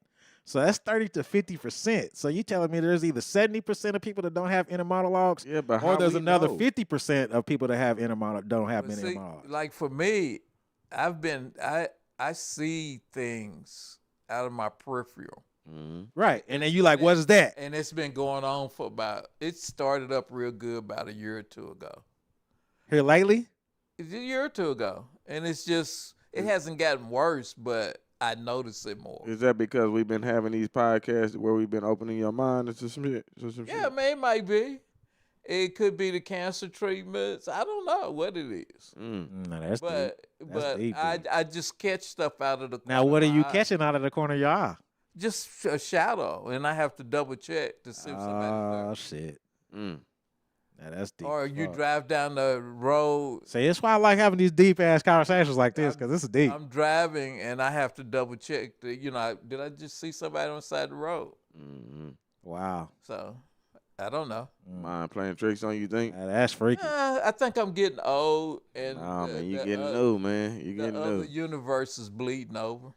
So that's 30 to 50%. So you telling me there's either 70% of people that don't have inner monologues, or there's another 50% of people that have don't have inner monologues.
Like for me, I see things out of my peripheral.
Right. And then you like, what is that?
And it's been going on for it started up real good about a year or two ago.
Here lately?
It's a year or two ago. And it hasn't gotten worse, but I notice it more.
Is that because we've been having these podcasts where we've been opening your mind to some shit?
Yeah, man, it might be. It could be the cancer treatments. I don't know what it is.
No, that's deep.
But
deep.
I just catch stuff out of the corner.
Now, what are
of
you
my eye.
catching out of the corner of your eye?
Just a shadow, and I have to double check to see if somebody's
Oh, shit. Now, that's deep.
Or you drive down the road.
See, that's why I like having these deep-ass conversations like this, because this is deep.
I'm driving, and I have to double check. Did I just see somebody on the side of the road?
Wow.
So, I don't know.
Mind playing tricks on you, think?
That's freaky.
I think I'm getting old, and
man, you getting new, man. You getting
the
new.
other universe is bleeding over.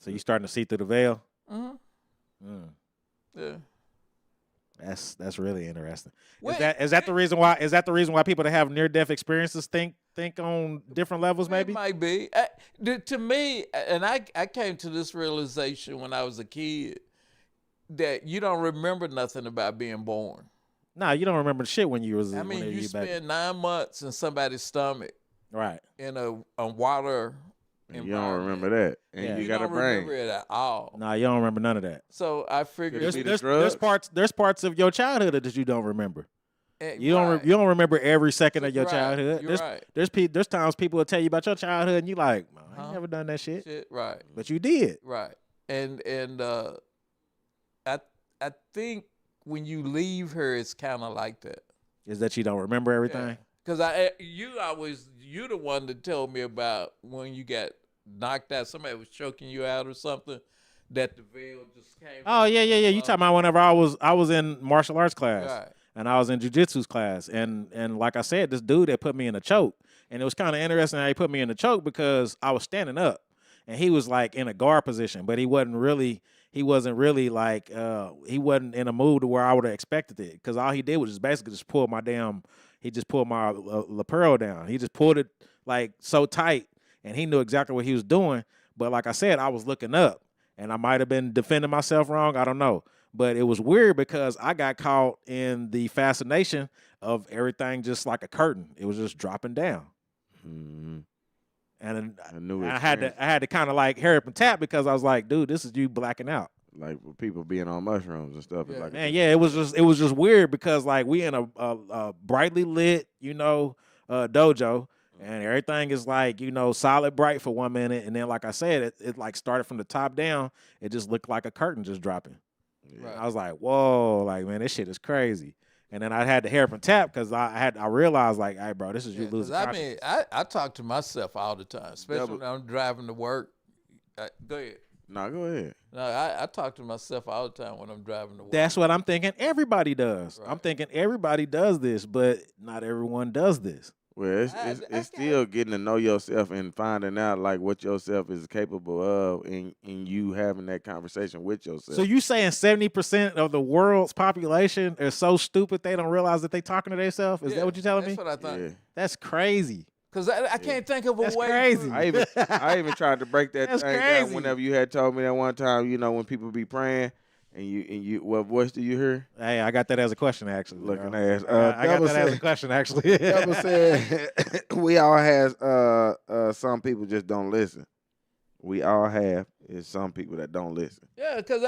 So you starting to see through the veil?
Yeah.
That's really interesting.
Wait,
Is that the reason why? Is that the reason why people that have near-death experiences think on different levels? Maybe
It might be. To me, and I came to this realization when I was a kid that you don't remember nothing about being born.
No, you don't remember shit when you was.
I mean, you spend 9 months in somebody's stomach,
right,
in a water.
You don't remember that, and you got a
don't
brain.
remember it at all.
No, you don't remember none of that.
So I figured
There's parts of your childhood that you don't remember. You
right.
don't remember every second of your
Right.
childhood.
You're right.
There's times people will tell you about your childhood and you like, I ain't never done that shit.
Right.
But you did.
Right. And I think when you leave her, it's kind of like that.
Is that you don't remember everything?
Because you the one that told me about when you got knocked out, somebody was choking you out or something, that the veil just came.
Oh yeah. You talking about whenever I was in martial arts class,
Right.
and I was in jujitsu class, and like I said, this dude that put me in a choke, and it was kind of interesting how he put me in the choke because I was standing up, and he was like in a guard position, but he wasn't really like he wasn't in a mood to where I would have expected it, because all he did was just basically just pull my lapel down. He just pulled it like so tight, and he knew exactly what he was doing. But like I said, I was looking up, and I might have been defending myself wrong. I don't know. But it was weird because I got caught in the fascination of everything just like a curtain. It was just dropping down.
Mm-hmm.
And
I
had to kind of like hurry up and tap, because I was like, dude, this is you blacking out.
Like with people being on mushrooms and stuff.
Yeah.
Like
Man, yeah, it was just weird because like we in a brightly lit, dojo, and everything is like, solid bright for 1 minute, and then like I said, it like started from the top down. It just looked like a curtain just dropping.
Yeah.
Right.
I was like, whoa, like, man, this shit is crazy. And then I had to hurry up and tap because I realized like, hey, bro, this is you losing consciousness.
I mean, I talk to myself all the time, especially when I'm driving to work. Go ahead.
No, go ahead.
No, I talk to myself all the time when I'm driving to work.
That's what I'm thinking everybody does.
Right.
I'm thinking everybody does this, but not everyone does this.
Well, it's still getting to know yourself and finding out like what yourself is capable of, and you having that conversation with yourself.
So you saying 70% of the world's population are so stupid they don't realize that they talking to themselves? Is that what you're telling me?
That's what I think.
Yeah.
That's crazy.
Because I can't think of a
That's
way.
crazy.
I even tried to break that
That's
thing
crazy.
down whenever you had told me that one time, when people be praying and you what voice do you hear?
Hey, I got that as a question, actually.
Looking
bro.
ass.
I got that as a question, actually.
Double said we all have some people just don't listen. We all have is some people that don't listen.
Yeah, because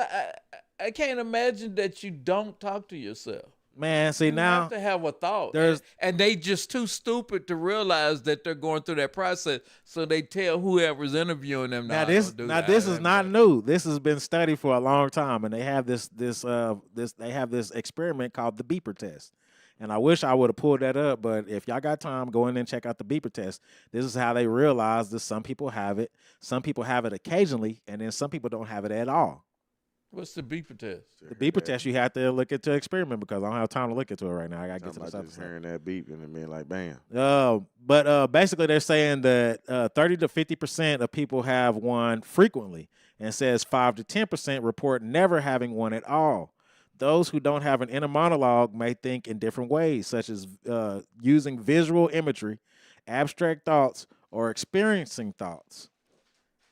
I can't imagine that you don't talk to yourself.
Man, see
You
now
have to have a thought.
there's-
and they just too stupid to realize that they're going through that process. So they tell whoever's interviewing them.
Now
"Nah,
this
don't do
now
that."
this is not new. This has been studied for a long time, and they have this experiment called the beeper test. And I wish I would have pulled that up, but if y'all got time, go in and check out the beeper test. This is how they realize that some people have it, some people have it occasionally, and then some people don't have it at all.
What's the beeper test?
The beeper test, you have to look into experiment because I don't have time to look into it right now. I gotta get to
Somebody
this
just
episode.
hearing that beep and being like, bam.
But basically, they're saying that 30 to 50% of people have one frequently, and says 5 to 10% report never having one at all. Those who don't have an inner monologue may think in different ways, such as using visual imagery, abstract thoughts, or experiencing thoughts.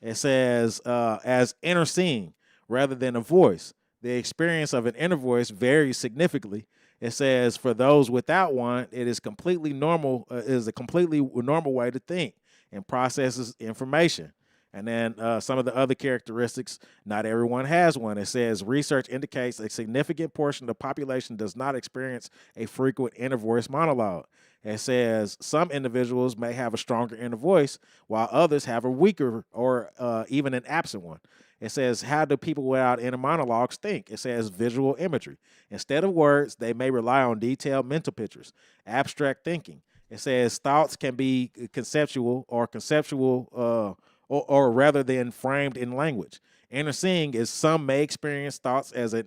It says as inner seeing. rather than a voice. The experience of an inner voice varies significantly. It says for those without one, it is completely normal. Is a completely normal way to think and processes information. And then some of the other characteristics, not everyone has one. It says research indicates a significant portion of the population does not experience a frequent inner voice monologue. It says some individuals may have a stronger inner voice while others have a weaker or even an absent one. It says, how do people without inner monologues think? It says visual imagery. Instead of words, they may rely on detailed mental pictures, abstract thinking. It says thoughts can be conceptual or rather than framed in language. Inner seeing is some may experience thoughts as an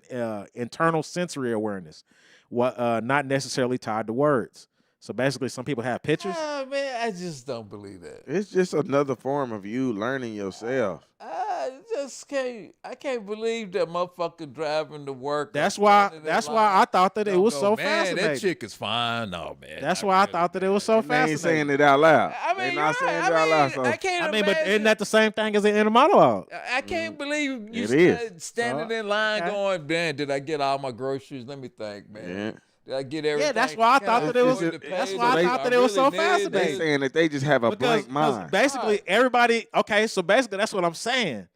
internal sensory awareness, not necessarily tied to words. So basically, some people have pictures.
Man, I just don't believe that.
It's just another form of you learning yourself.
I can't believe that motherfucker driving to work.
That's why I thought that it was so fascinating.
That chick is fine. No, man.
That's why I thought that it was so fascinating.
They ain't saying it out loud.
I mean,
they're not saying it out loud. So.
I mean,
but isn't that the same thing as an inner monologue?
I can't believe you standing in line going, man, did I get all my groceries? Let me think, man.
Yeah.
Did I get everything?
Yeah, that's why I thought that it was. That's why I thought that it was so fascinating.
They saying that they just have a blank mind.
Basically, everybody. Okay, so basically, that's what I'm saying.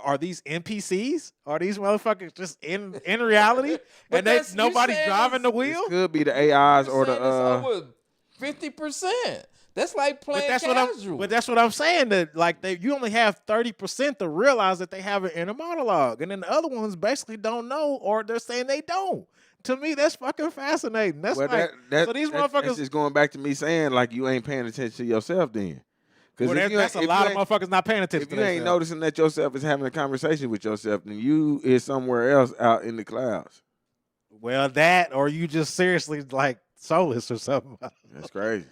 Are these NPCs? Are these motherfuckers just in reality? And nobody's driving the wheel?
This could be the AIs or the.
Over 50%. That's like playing casual.
But that's what I'm saying. That like you only have 30% to realize that they have an inner monologue, and then the other ones basically don't know, or they're saying they don't. To me, that's fucking fascinating. That's so these motherfuckers.
That's just going back to me saying like you ain't paying attention to yourself then.
Well, that's a lot of motherfuckers not paying attention to themselves.
If you ain't noticing that yourself is having a conversation with yourself, then you is somewhere else out in the clouds.
Well, that or you just seriously like soulless or something.
That's crazy.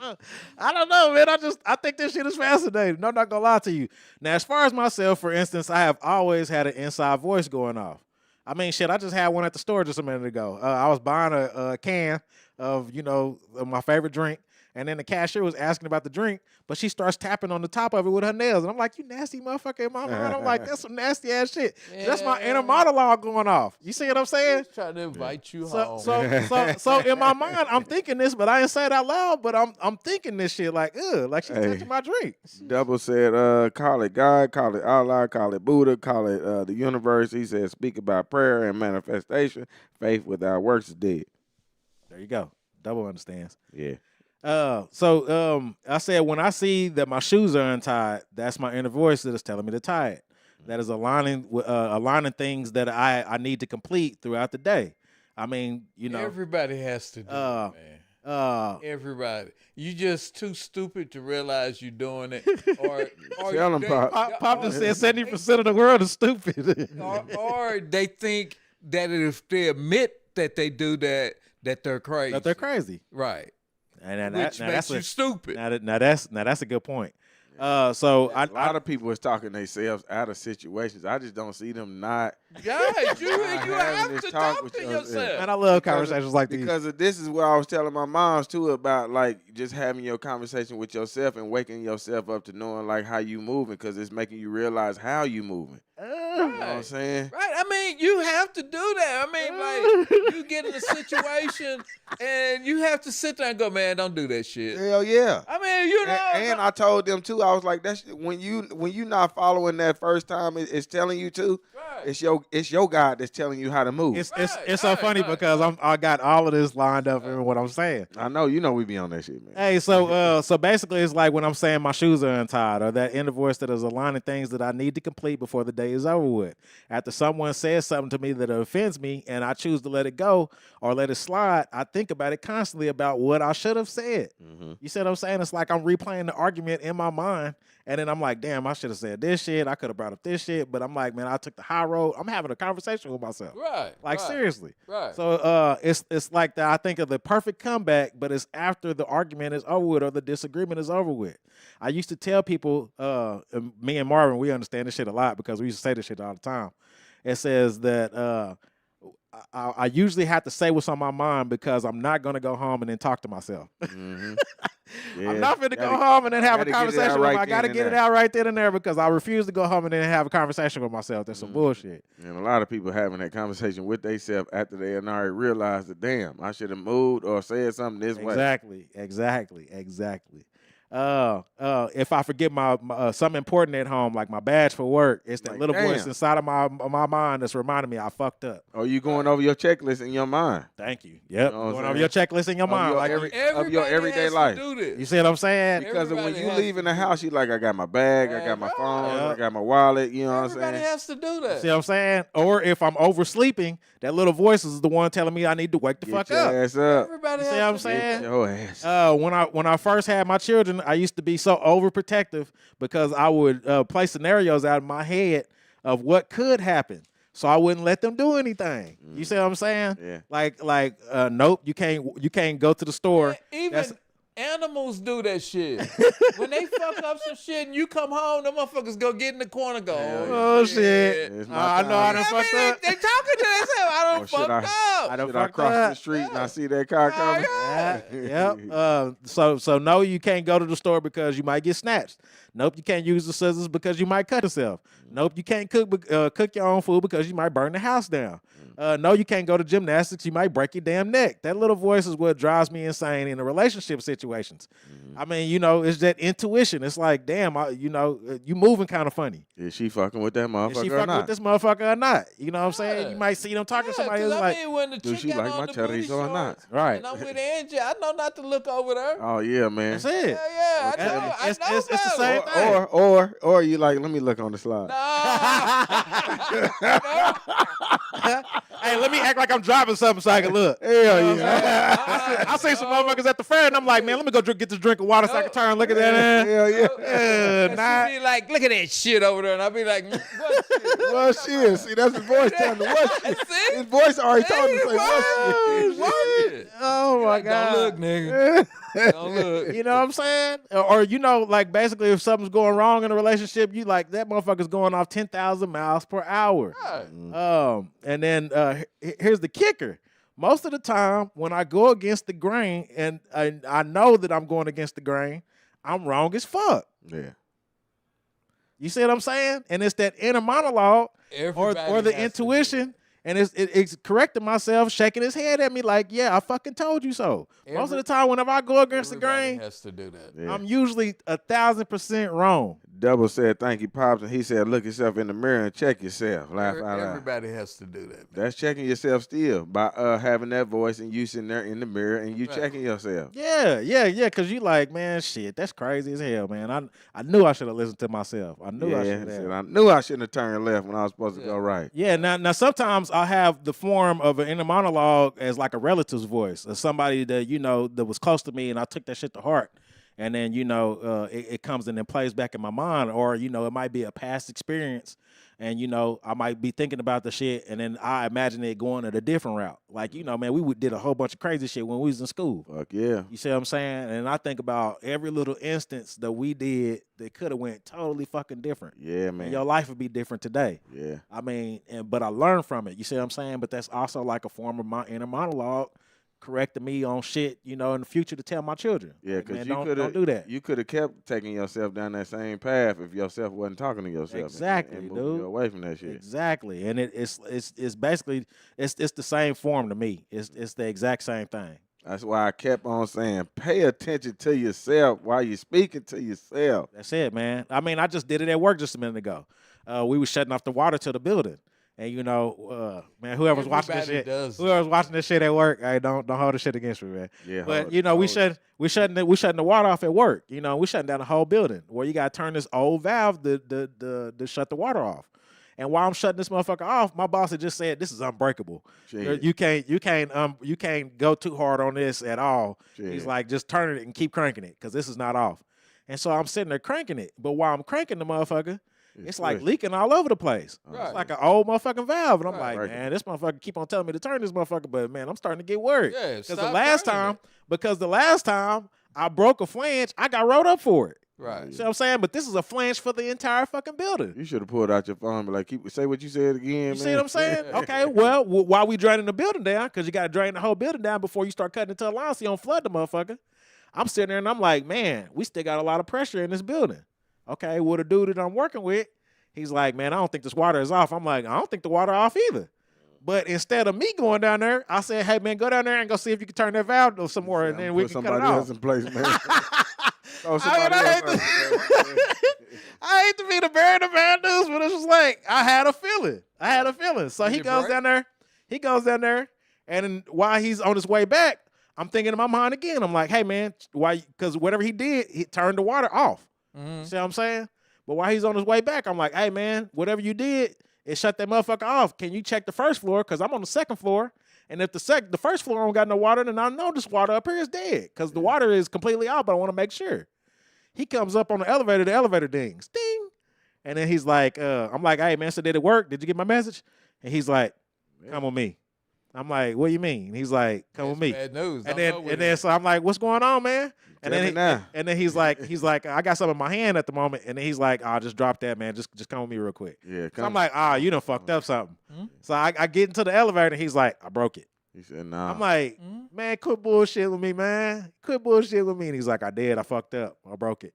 I don't know, man. I think this shit is fascinating. I'm not gonna lie to you. Now, as far as myself, for instance, I have always had an inside voice going off. I mean, shit, I just had one at the store just a minute ago. I was buying a can of, my favorite drink. And then the cashier was asking about the drink, but she starts tapping on the top of it with her nails. And I'm like, you nasty motherfucker in my mind. I'm like, that's some nasty ass shit. Yeah. That's my inner monologue going off. You see what I'm saying?
He's trying to invite you home.
So in my mind, I'm thinking this, but I ain't say it out loud, but I'm thinking this shit like she's touching my drink.
Double said, call it God, call it Allah, call it Buddha, call it the universe. He said, speak about prayer and manifestation. Faith without works is dead.
There you go. Double understands.
Yeah.
I said when I see that my shoes are untied, that's my inner voice that is telling me to tie it. That is aligning things that I need to complete throughout the day. I mean,
everybody has to do it, man. Everybody, you just too stupid to realize you're doing it. Or
tell them,
Pop just said 70% of the world is stupid.
or they think that if they admit that they do that they're crazy.
That they're crazy,
right?
Which
makes you stupid.
Now that's a good point. So
a lot of people is talking themselves out of situations. I just don't see them not.
Guys, you have to talk to yourself.
And I love conversations like these.
Because this is what I was telling my moms too about, like just having your conversation with yourself and waking yourself up to knowing like how you moving, because it's making you realize how you moving. You know what I'm saying?
Right. I mean, you have to do that. I mean, like you get in a situation and you have to sit there and go, man, don't do that shit.
Hell yeah.
I mean,
And I told them too. I was like, that's when you not following that first time, it's telling you to. Right. It's your God that's telling you how to move.
It's so funny because I got all of this lined up in what I'm saying.
I know we be on that shit, man.
Hey, so basically it's like when I'm saying my shoes are untied, or that inner voice that is aligning things that I need to complete before the day is over with. After someone says something to me that offends me and I choose to let it go or let it slide, I think about it constantly about what I should have said. Mm-hmm. You see what I'm saying? It's like I'm replaying the argument in my mind, and then I'm like, damn, I should have said this shit. I could have brought up this shit, but I'm like, man, I took the high road. I'm having a conversation with myself.
Right.
Like, seriously.
Right.
So it's like that. I think of the perfect comeback, but it's after the argument is over with or the disagreement is over with. I used to tell people, me and Marvin, we understand this shit a lot because we used to say this shit all the time. It says that I usually have to say what's on my mind because I'm not going to go home and then talk to myself.
Mm-hmm.
I'm not finna go home and then have a conversation with him. I gotta get it out right then and there because I refuse to go home and then have a conversation with myself. That's some bullshit.
And a lot of people having that conversation with themselves after they already realized that, damn, I should have moved or said something this way.
Exactly. If I forget my something important at home, like my badge for work, it's that little voice inside of my mind that's reminding me I fucked up.
Oh, you going over your checklist in your mind?
Thank you. Yep, you know going over your checklist in your mind,
of your everyday life.
You see what I'm saying?
Because when you leave in the house, you like, I got my bag, I got my phone, I got my wallet. You know what I'm saying?
Everybody has to do that.
See what I'm saying? Or if I'm oversleeping, that little voice is the one telling me I need to wake the fuck up.
Ass up.
Everybody
see
has
what I'm
to
saying?
Get your ass.
When I first had my children, I used to be so overprotective because I would play scenarios out of my head of what could happen, so I wouldn't let them do anything. You see what I'm saying?
Yeah.
Like nope, you can't go to the store.
Even animals do that shit. When they fuck up some shit and you come home, them motherfuckers go get in the corner, go,
oh shit. I know I done fucked up.
They talking to themselves. I done fucked up.
Should I cross the street and I see that car coming?
Yep. So no, you can't go to the store because you might get snatched. Nope, you can't use the scissors because you might cut yourself. Nope, you can't cook your own food because you might burn the house down. No, you can't go to gymnastics. You might break your damn neck. That little voice is what drives me insane in a relationship situations. I mean, it's that intuition. It's like, damn, you moving kind of funny.
Is she fucking with that motherfucker
Is she
or
fucking
not?
with this motherfucker or not? You know what I'm saying? You might see them talking to somebody else like,
when the
do
chick
she
got
like
on
my
the booty
chorizo or not?
shorts,
right.
And I'm with Angie, I know not to look over there.
Oh yeah, man.
That's it.
Yeah, I know
It's the same thing.
Or you like, let me look on the slide.
Hey, let me act like I'm driving something so I can look.
Hell yeah.
I see some motherfuckers at the fair, and I'm like, man, let me go get this drink of water so I can turn and look at that.
Hell yeah.
She be like, look at that shit over there. And I'll be like, what shit?
What shit? See, that's his voice telling me what shit.
See?
His voice already told him to say what shit.
Oh, my God.
Don't look, nigga. Don't look.
You know what I'm saying? Or like basically if something's going wrong in a relationship, you like that motherfucker's going off 10,000 miles per hour.
Right.
And then here's the kicker. Most of the time when I go against the grain and I know that I'm going against the grain, I'm wrong as fuck.
Yeah.
You see what I'm saying? And it's that inner monologue or the intuition. And it's correcting myself, shaking his head at me like, yeah, I fucking told you so. Most of the time, whenever I go against the grain,
has to do that.
Yeah.
I'm usually 1,000% wrong.
Double said, thank you, Pops. And he said, look yourself in the mirror and check yourself. Laugh out loud.
Everybody has to do that. Man.
That's checking yourself still by having that voice and you sitting there in the mirror and you checking yourself.
Yeah, because you like, man, shit, that's crazy as hell, man. I knew I should have listened to myself. I knew I should have.
I knew I shouldn't have turned left when I was supposed to go right.
Yeah, now sometimes I have the form of an inner monologue as like a relative's voice, or somebody that, that was close to me and I took that shit to heart. And then, it comes and then plays back in my mind. Or, it might be a past experience. And, I might be thinking about the shit. And then I imagine it going at a different route. Like, man, we did a whole bunch of crazy shit when we was in school.
Fuck yeah.
You see what I'm saying? And I think about every little instance that we did that could have went totally fucking different.
Yeah, man.
And your life would be different today.
Yeah.
I mean, but I learned from it. You see what I'm saying? But that's also like a form of my inner monologue. Correcting me on shit, in the future to tell my children.
Yeah, because
don't do that.
You could have kept taking yourself down that same path if yourself wasn't talking to yourself.
Exactly,
and
dude.
moving you away from that shit.
Exactly, and it's basically it's the same form to me. It's the exact same thing.
That's why I kept on saying, pay attention to yourself while you're speaking to yourself.
That's it, man. I mean, I just did it at work just a minute ago. We were shutting off the water to the building. And man, whoever's watching this shit at work, hey, don't hold the shit against me, man.
Yeah,
but we shutting the water off at work. We shutting down the whole building. Where you gotta turn this old valve to shut the water off. And while I'm shutting this motherfucker off, my boss had just said this is unbreakable.
Jeez.
You can't go too hard on this at all.
Jeez.
He's like, just turn it and keep cranking it because this is not off. And so I'm sitting there cranking it, but while I'm cranking the motherfucker, it's like leaking all over the place.
Right.
It's like an old motherfucking valve. And I'm like, man, this motherfucker keep on telling me to turn this motherfucker, but man, I'm starting to get worried.
Yeah,
Because the last time I broke a flange, I got wrote up for it.
Right.
You see what I'm saying? But this is a flange for the entire fucking building.
You should have pulled out your phone and be like, say what you said again, man.
You see what I'm saying? Okay, well, while we draining the building down, because you got to drain the whole building down before you start cutting into a line so you don't flood the motherfucker. I'm sitting there and I'm like, man, we still got a lot of pressure in this building. Okay, well, the dude that I'm working with, he's like, man, I don't think this water is off. I'm like, I don't think the water off either. But instead of me going down there, I said, hey, man, go down there and go see if you can turn that valve some more, and then we can cut it off.
Somebody else in place, man.
I hate to be the bearer of bad news, but it's just like, I had a feeling. So he goes down there, and then while he's on his way back, I'm thinking in my mind again. I'm like, hey, man, why? Because whatever he did, he turned the water off.
Mm-hmm.
See what I'm saying? But while he's on his way back, I'm like, hey, man, whatever you did, it shut that motherfucker off. Can you check the first floor? Because I'm on the second floor. And if the first floor don't got no water, then I know this water up here is dead. Because the water is completely out, but I want to make sure. He comes up on the elevator dings. Ding. And then he's like, I'm like, hey, man, so did it work? Did you get my message? And he's like, come with me. I'm like, what do you mean? He's like, come with me.
Bad news.
And then so I'm like, what's going on, man? And then he's like, I got something in my hand at the moment. And then he's like, oh, just drop that, man. Just come with me real quick.
Yeah.
So I'm like, you done fucked up something. Mm-hmm. So I get into the elevator and he's like, I broke it.
He said, nah.
I'm like, man, quit bullshit with me, man. Quit bullshit with me. And he's like, I did. I fucked up. I broke it.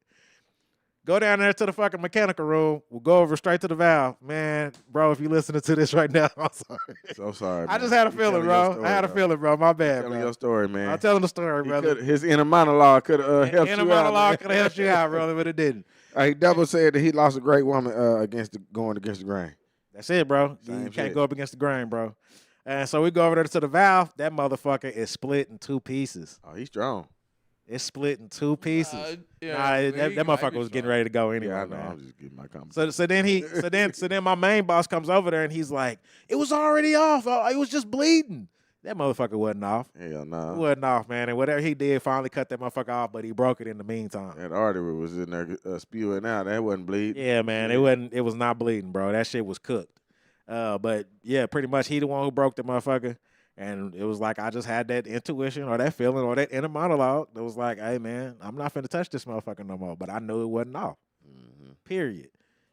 Go down there to the fucking mechanical room. We'll go over straight to the valve. Man, bro, if you listening to this right now, I'm sorry.
So sorry,
I just had a feeling, bro. I had a feeling, bro. My bad,
telling your story, man.
I'm telling the story, brother.
His inner monologue could have helped you out.
Inner monologue could have helped you out, brother, but it didn't.
He double said that he lost a great woman going against the grain.
That's it, bro. You can't go up against the grain, bro. And so we go over there to the valve. That motherfucker is split in two pieces.
Oh, he's strong.
It's split in two pieces. That motherfucker was getting ready to go anyway.
Yeah, I know.
Man.
I'm just getting my comment.
So then my main boss comes over there and he's like, "It was already off. It was just bleeding." That motherfucker wasn't off.
Hell no.
It wasn't off, man. And whatever he did, finally cut that motherfucker off, but he broke it in the meantime.
That artery was in there spewing out. That wasn't bleeding.
Yeah, man. It was not bleeding, bro. That shit was cooked. But yeah, pretty much he the one who broke the motherfucker. And it was like I just had that intuition or that feeling or that inner monologue that was like, hey, man, I'm not finna touch this motherfucker no more. But I knew it wasn't off. Mm-hmm. Period.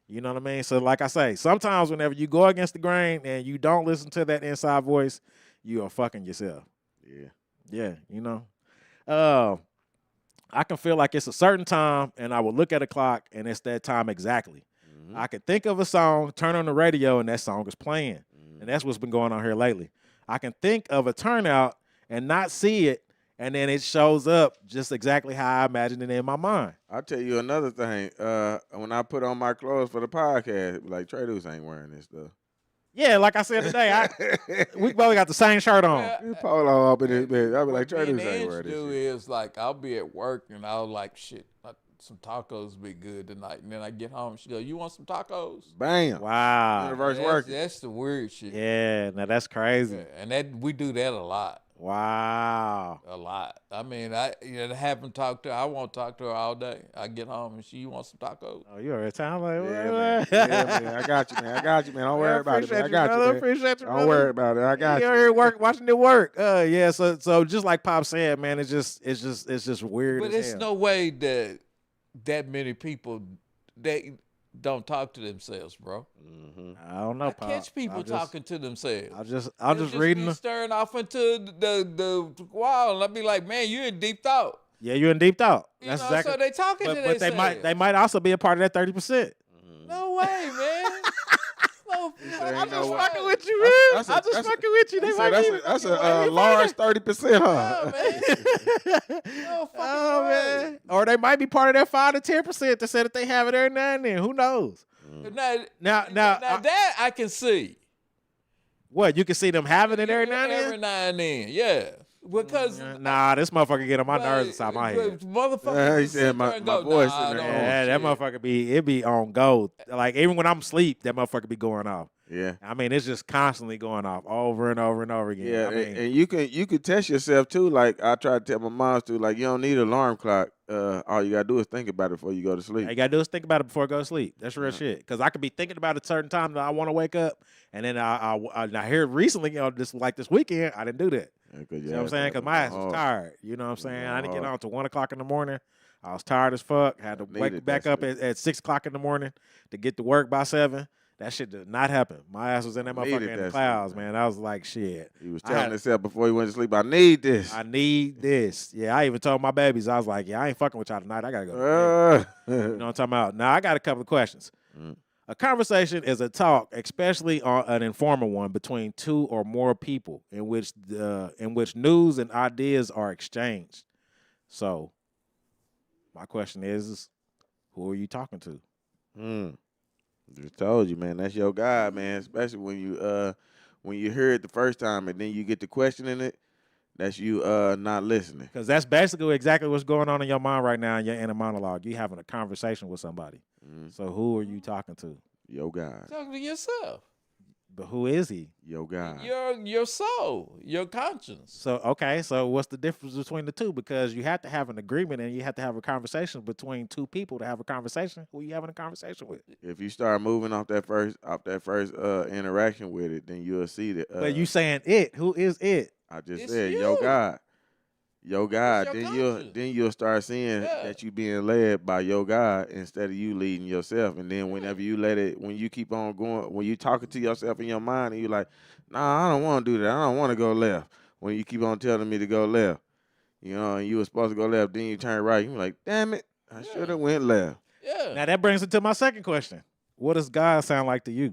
You know what I mean? So like I say, sometimes whenever you go against the grain and you don't listen to that inside voice, you are fucking yourself.
Yeah.
Yeah, you know. I can feel like it's a certain time and I will look at a clock and it's that time exactly. Mm-hmm. I can think of a song, turn on the radio, and that song is playing. Mm-hmm. And that's what's been going on here lately. I can think of a turnout and not see it, and then it shows up just exactly how I imagined it in my mind.
I'll tell you another thing. When I put on my clothes for the podcast, like Trey Deuce ain't wearing this stuff.
Yeah, like I said today, we both got the same shirt on.
Polo up in his bed. I'll be like, Trey Deuce ain't wearing this.
What is like, I'll be at work and I'll like, shit, some tacos be good tonight. And then I get home and she go, you want some tacos?
Bam.
Wow.
Universe working.
That's the weird shit.
Yeah, now that's crazy.
Yeah, and we do that a lot.
Wow.
A lot. I mean, I haven't talked to her. I won't talk to her all day. I get home and you want some tacos?
Oh, you already sound like,
man. I got you, man. Don't worry about it, man. I got you, man.
Appreciate you, brother.
Don't worry about it. I got you.
You're here watching it work. Yeah. So just like Pop said, man, it's just weird.
But it's no way that many people they don't talk to themselves, bro.
Mm-hmm. I don't know.
I catch people talking to themselves.
I'm just reading
them, staring off into the wall, and I'll be like, "Man, you're in deep thought."
Yeah, you're in deep thought.
That's exactly. So they talking to themselves.
But they might also be a part of that 30%.
No way, man.
I'm just fucking with you, man. I'm just fucking with you.
That's a large 30%, huh?
Oh,
man. Or they might be part of that 5 to 10% that said that they have it every now and then. Who knows? Now
that I can see.
What, you can see them having it every now and then?
Every now and then, yeah. Because
this motherfucker get on my nerves inside my head.
Motherfucker,
he said my voice in there.
Yeah, that motherfucker be on go. Like even when I'm asleep, that motherfucker be going off.
Yeah,
I mean it's just constantly going off over and over and over again.
Yeah,
I mean,
and you can test yourself too. Like I try to tell my moms too. Like you don't need an alarm clock. All you gotta do is think about it before you go to sleep.
All you gotta do is think about it before I go to sleep. That's real shit. Because I could be thinking about it a certain time that I want to wake up, and then I hear recently, this weekend, I didn't do that. You know what I'm saying? Because my ass was tired. You know what I'm saying? I didn't get on until 1 o'clock in the morning. I was tired as fuck. Had to wake back up at 6 o'clock in the morning to get to work by 7. That shit did not happen. My ass was in that motherfucker in the clouds, man. I was like, shit.
He was telling himself before he went to sleep, I need this.
I need this. Yeah, I even told my babies, I was like, yeah, I ain't fucking with y'all tonight. I got to go to bed. You know what I'm talking about? Now, I got a couple of questions. A conversation is a talk, especially on an informal one, between two or more people in which news and ideas are exchanged. So, my question is who are you talking to?
Just told you, man. That's your guy, man. Especially when you hear it the first time and then you get to questioning it. That's you not listening.
Because that's basically exactly what's going on in your mind right now in your inner monologue. You having a conversation with somebody. So who are you talking to?
Your God.
Talking to yourself.
But who is he?
Your God.
Your soul, your conscience.
So, okay, so what's the difference between the two? Because you have to have an agreement and you have to have a conversation between two people to have a conversation. Who are you having a conversation with?
If you start moving off that first interaction with it, then you'll see that.
But you saying it. Who is it?
I just
It's
said,
you.
Your God. Your God.
Your
Then you'll start seeing that you being led by your God instead of you leading yourself. And then whenever you when you keep on going, when you talking to yourself in your mind and you're like, nah, I don't want to do that. I don't want to go left. When you keep on telling me to go left, you know, and you were supposed to go left, then you turn right. You're like, damn it, I should have went left.
Yeah.
Now that brings it to my second question. What does God sound like to you?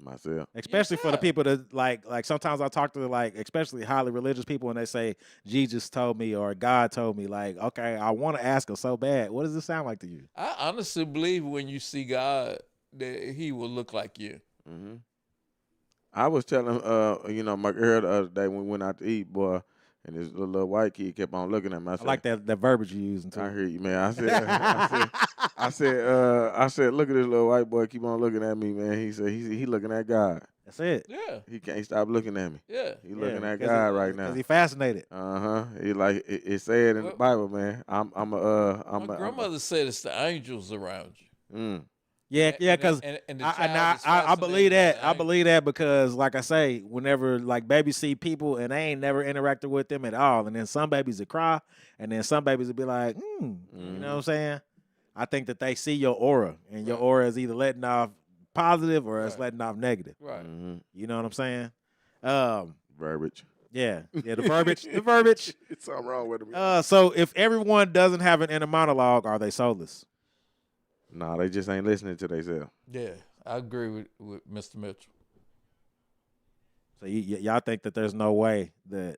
Myself.
Especially for the people that like sometimes I talk to especially highly religious people and they say Jesus told me or God told me, like, okay, I want to ask him so bad. What does it sound like to you?
I honestly believe when you see God that he will look like you.
Mm-hmm. I was telling my girl the other day when we went out to eat, boy, and this little white kid kept on looking at me.
I like that verbiage you're using too.
I hear you, man. I said, look at this little white boy keep on looking at me, man. He said he looking at God.
That's it.
Yeah.
He can't stop looking at me.
Yeah.
He looking at God right now.
Because he fascinated.
He like it said in the Bible, man.
My grandmother said it's the angels around you.
Yeah, because I believe that. I believe that because, like I say, whenever like babies see people and they ain't never interacted with them at all, and then some babies will cry, and then some babies will be like, you know what I'm saying? I think that they see your aura, and your aura is either letting off positive or it's letting off negative.
Right.
You know what I'm saying?
Verbiage.
Yeah, the verbiage. The verbiage.
It's something wrong with him.
So if everyone doesn't have an inner monologue, are they soulless?
No, they just ain't listening to themselves.
Yeah, I agree with Mr. Mitchell.
So y'all think that there's no way that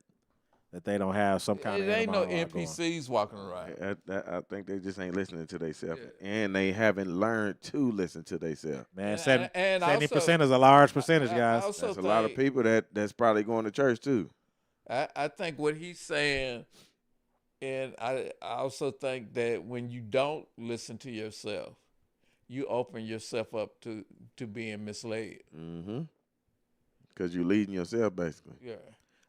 they don't have some kind of
It ain't no
monologue
NPCs walking around.
I think they just ain't listening to themselves, and they haven't learned to listen to themselves.
Man,
And
70% is a large percentage, guys.
That's a lot of people that's probably going to church too.
I think what he's saying, and I also think that when you don't listen to yourself, you open yourself up to being misled.
Mm-hmm. Because you're leading yourself, basically.
Yeah.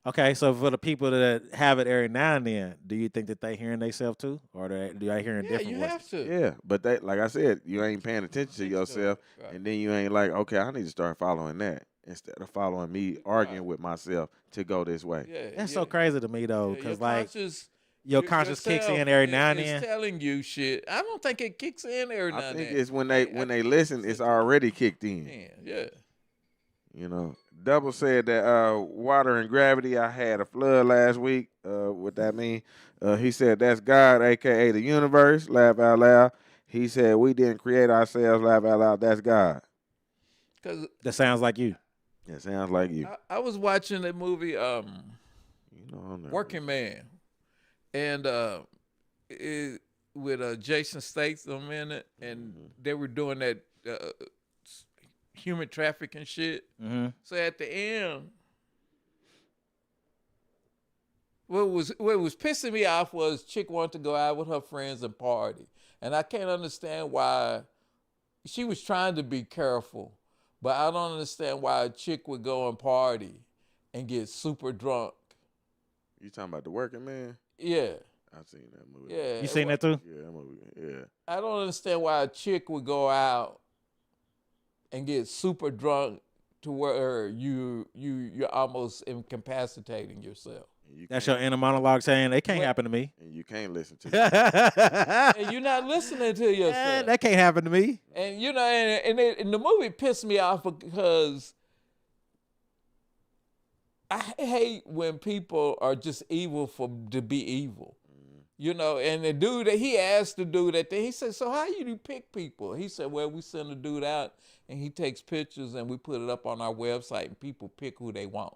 Okay, so for the people that have it every now and then, do you think that they hearing themselves too, or do they hearing different
you
voices?
have to.
Yeah, but they, like I said, you ain't paying attention to yourself,
right.
And then you ain't like, okay, I need to start following that instead of following me arguing with myself to go this way.
Yeah,
That's so crazy to me though, because your conscience kicks
yourself
in every now and then.
It's telling you shit. I don't think it kicks in every now and then.
I think it's when they listen, it's already kicked in.
Yeah.
You know, Double said that water and gravity. I had a flood last week. What that mean? He said that's God, aka the universe. Laugh out loud. He said we didn't create ourselves. Laugh out loud. That's God.
Cause
that sounds like you.
It sounds like you.
I was watching the movie Working Man, and with Jason Statham in it, and they were doing that human trafficking shit.
Mm-hmm.
So at the end, what was pissing me off was chick wanted to go out with her friends and party, and I can't understand why. She was trying to be careful, but I don't understand why a chick would go and party and get super drunk.
You talking about The Working Man?
Yeah.
I've seen that movie.
Yeah.
You seen that too?
Yeah, that movie. Yeah.
I don't understand why a chick would go out and get super drunk to where you're almost incapacitating yourself.
That's your inner monologue saying, "It can't happen to me."
And you can't listen to it.
And you're not listening to yourself.
That can't happen to me.
And you know, and the movie pissed me off because I hate when people are just evil to be evil. You know, and the dude that he asked the dude that thing, he said, "So how you pick people?" He said, "Well, we send a dude out and he takes pictures and we put it up on our website and people pick who they want.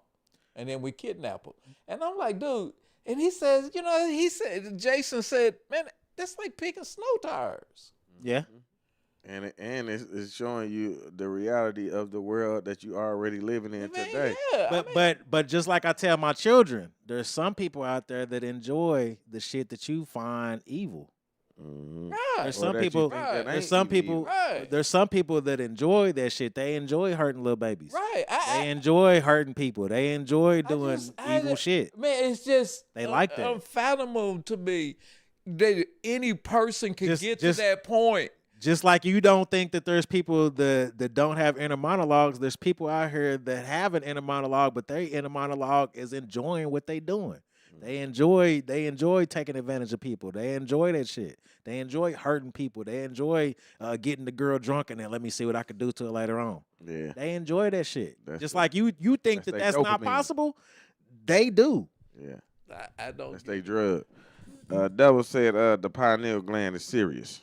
And then we kidnap them." And I'm like, dude, and he says, you know, Jason said, "Man, that's like picking snow tires."
Yeah.
And it's showing you the reality of the world that you already living in today.
Yeah,
But just like I tell my children, there's some people out there that enjoy the shit that you find evil.
Mm-hmm.
Right.
There's some people. There's some people.
Right.
There's some people that enjoy that shit. They enjoy hurting little babies.
Right.
They enjoy hurting people. They enjoy doing evil shit.
Man, it's just
They like that.
unfathomable to me that any person can get to that point.
Just like you don't think that there's people that don't have inner monologues, there's people out here that have an inner monologue, but their inner monologue is enjoying what they doing. They enjoy taking advantage of people. They enjoy that shit. They enjoy hurting people. They enjoy getting the girl drunk and then let me see what I can do to her later on.
Yeah.
They enjoy that shit.
That's
like you think that's not
dopamine.
possible. They do.
Yeah.
I don't.
That's their drug. Devil said the pineal gland is serious.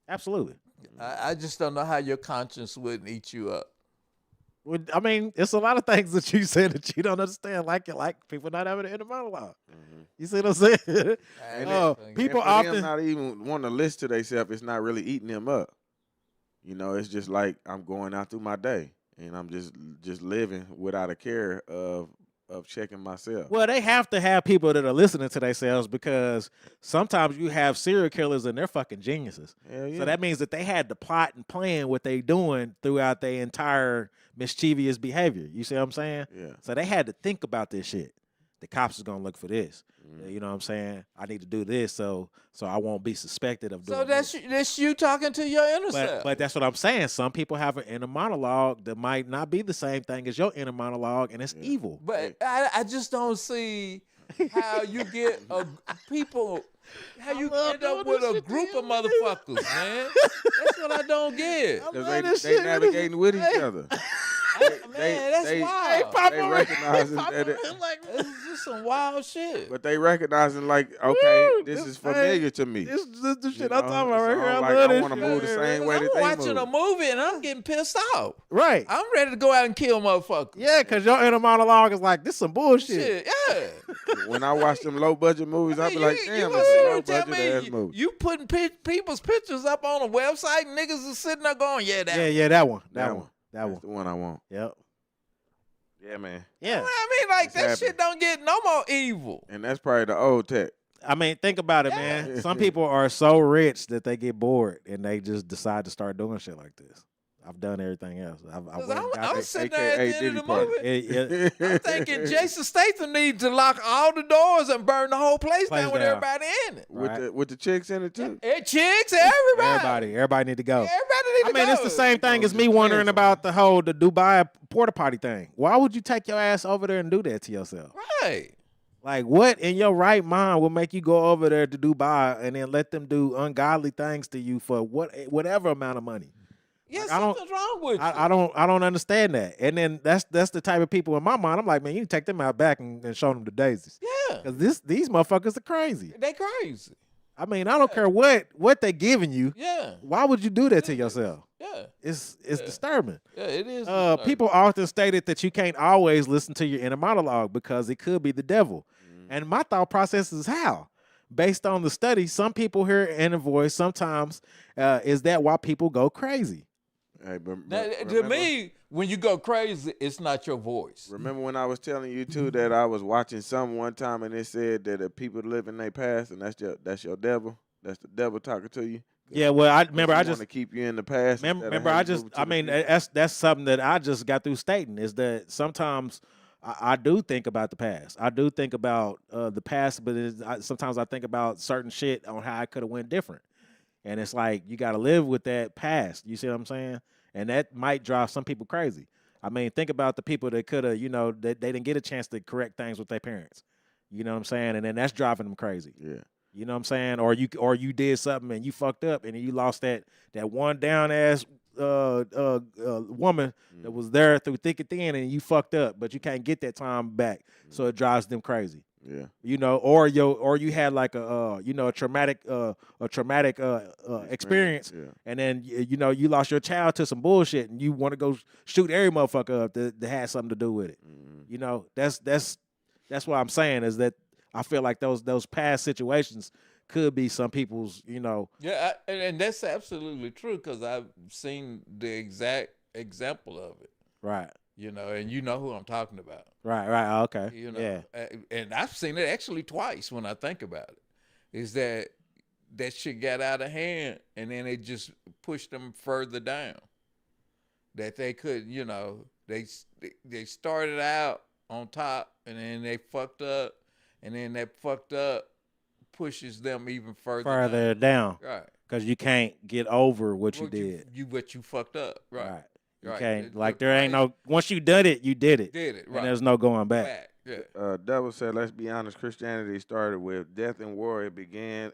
Absolutely.
I just don't know how your conscience wouldn't eat you up.
Well, I mean, it's a lot of things that you said that you don't understand, like people not having an inner monologue. Mm-hmm. You see what I'm saying? People often
them not even want to listen to themselves. It's not really eating them up. You know, it's just like I'm going out through my day and I'm just living without a care of checking myself.
Well, they have to have people that are listening to themselves because sometimes you have serial killers and they're fucking geniuses.
Hell yeah.
So that means that they had to plot and plan what they doing throughout their entire mischievous behavior. You see what I'm saying?
Yeah.
So they had to think about this shit. The cops is gonna look for this. You know what I'm saying? I need to do this so I won't be suspected of doing
So that's you talking to your inner self.
But that's what I'm saying. Some people have an inner monologue that might not be the same thing as your inner monologue, and it's evil.
But I just don't see how you get how you end up with a group of motherfuckers, man. That's what I don't get.
Because they navigating with each other.
That's wild.
They recognizing that
This is just some wild shit.
but they recognizing like, okay, this is familiar to me.
This is the shit
You
I'm
know?
talking about right
So
here.
I'm
I
like,
love
I
this
want to
shit.
move the same way
I'm
that they
watching
move.
a movie and I'm getting pissed off.
Right.
I'm ready to go out and kill motherfuckers.
Yeah, because your inner monologue is like, this some bullshit.
Shit, yeah.
When I watch them low budget movies, I be like, damn,
you
this is a
gonna
low
tell
budget ass
me
movie.
you putting people's pictures up on a website and niggas are sitting there going, yeah, that.
Yeah, that one.
That's the one I want.
Yep.
Yeah, man.
Yeah.
I mean, like,
That's
that shit don't get no more evil.
And that's probably the old tech.
I mean, think about it, man. Some people are so rich that they get bored and they just decide to start doing shit like this. I've done everything else.
I'm sitting there at the end of the movie.
Yeah.
I'm thinking Jason Statham needs to lock all the doors and burn the whole place down with everybody in it.
With the chicks in it too.
Chicks, everybody.
Everybody need to go.
Everybody need to go.
I mean, it's the same thing as me wondering about the Dubai porta potty thing. Why would you take your ass over there and do that to yourself?
Right.
Like, what in your right mind will make you go over there to Dubai and then let them do ungodly things to you for whatever amount of money?
Yeah,
Like,
something's wrong with you.
I don't understand that. And then that's the type of people in my mind. I'm like, man, you need to take them out back and show them the daisies.
Yeah.
Because these motherfuckers are crazy.
They crazy.
I mean, I don't care what they giving you.
Yeah.
Why would you do that to yourself?
Yeah.
It's disturbing.
Yeah, it is.
People often stated that you can't always listen to your inner monologue because it could be the devil. And my thought process is how? Based on the study, some people hear inner voice sometimes. Is that why people go crazy?
Hey,
to me, when you go crazy, it's not your voice.
Remember when I was telling you too that I was watching something one time and it said that if people live in their past and that's your devil, that's the devil talking to you.
Yeah, well, I
want
just
to keep you in the past.
That's something that I just got through stating is that sometimes I do think about the past. I do think about the past, but sometimes I think about certain shit on how I could have went different. And it's like you got to live with that past. You see what I'm saying? And that might drive some people crazy. I mean, think about the people that could have, they didn't get a chance to correct things with their parents. You know what I'm saying? And then that's driving them crazy.
Yeah.
You know what I'm saying? Or you did something and you fucked up and you lost that one down ass woman that was there through thick and thin and you fucked up, but you can't get that time back. So it drives them crazy.
Yeah.
You know, or you had like a traumatic experience, and then you lost your child to some bullshit, and you want to go shoot every motherfucker up that had something to do with it. You know, that's what I'm saying is that I feel like those past situations could be some people's,
Yeah, and that's absolutely true because I've seen the exact example of it.
Right.
You know, and you know who I'm talking about.
Right. Okay.
You know,
yeah.
And I've seen it actually twice when I think about it. Is that shit got out of hand and then it just pushed them further down. That they could, they started out on top and then they fucked up, and then that fucked up pushes them even further
down.
Right.
Because you can't get over what you did.
What you fucked up. Right.
You can't, like, there ain't no, once you done it, you did it.
Right.
And there's no going back.
Yeah.
Double said, let's be honest, Christianity started with death and war. It begins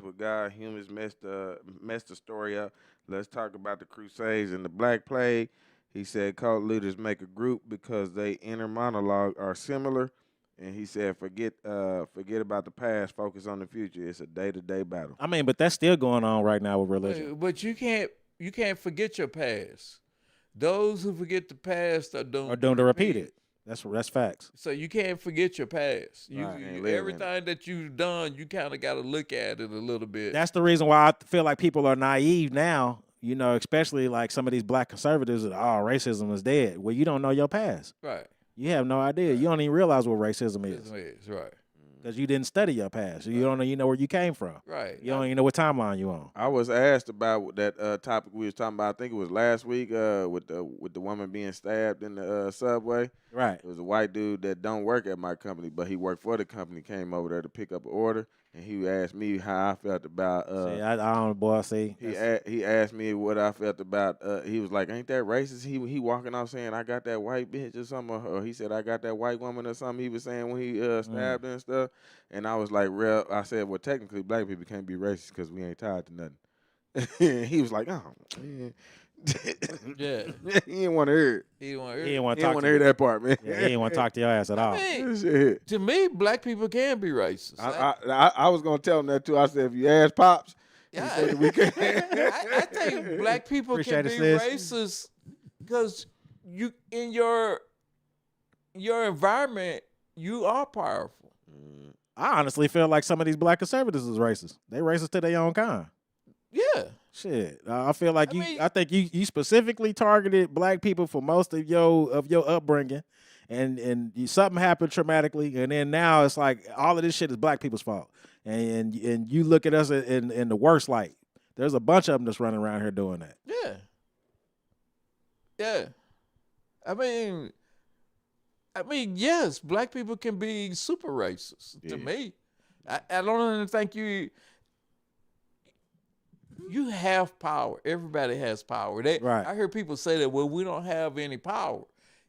with God. Humans messed the story up. Let's talk about the Crusades and the Black Plague. He said cult leaders make a group because they inner monologue are similar. And he said, forget about the past, focus on the future. It's a day-to-day battle.
I mean, but that's still going on right now with religion.
But you can't forget your past. Those who forget the past are doomed
to repeat it. That's facts.
So you can't forget your past.
Right.
Everything that you've done, you kind of got to look at it a little bit.
That's the reason why I feel like people are naive now, especially like some of these black conservatives that, racism is dead. Well, you don't know your past.
Right.
You have no idea. You don't even realize what racism is.
Right.
Because you didn't study your past. You don't know where you came from.
Right.
You don't even know what timeline you on.
I was asked about that topic we was talking about. I think it was last week with the woman being stabbed in the subway.
Right.
It was a white dude that don't work at my company, but he worked for the company. Came over there to pick up an order, and he asked me how I felt about.
See, I don't, boy. See,
he asked me what I felt about. He was like, "Ain't that racist?" He walking off saying, "I got that white bitch" or something, or he said, "I got that white woman" or something. He was saying when he stabbed her and stuff, and I was like, "Real." I said, "Well, technically, black people can't be racist because we ain't tied to nothing." He was like, "Oh man."
Yeah.
He didn't want to hear it.
He didn't want to
He
hear
didn't
it.
want to
hear that part, man.
Yeah, he didn't want to talk to your ass at all.
To me, black people can be racist.
I was gonna tell him that too. I said, if you ask Pops,
Yeah,
he said we can.
I think black people
Appreciate
can
it,
be
sis.
racist because you in your environment you are powerful.
I honestly feel like some of these black conservatives is racist. They racist to their own kind.
Yeah.
Shit, I feel like I think you specifically targeted black people for most of your upbringing, and something happened traumatically, and then now it's like all of this shit is black people's fault, and you look at us in the worst light. There's a bunch of them that's running around here doing that.
Yeah. I mean, yes, black people can be super racist to me. I don't even think you have power. Everybody has power.
Right.
I hear people say that, well, we don't have any power.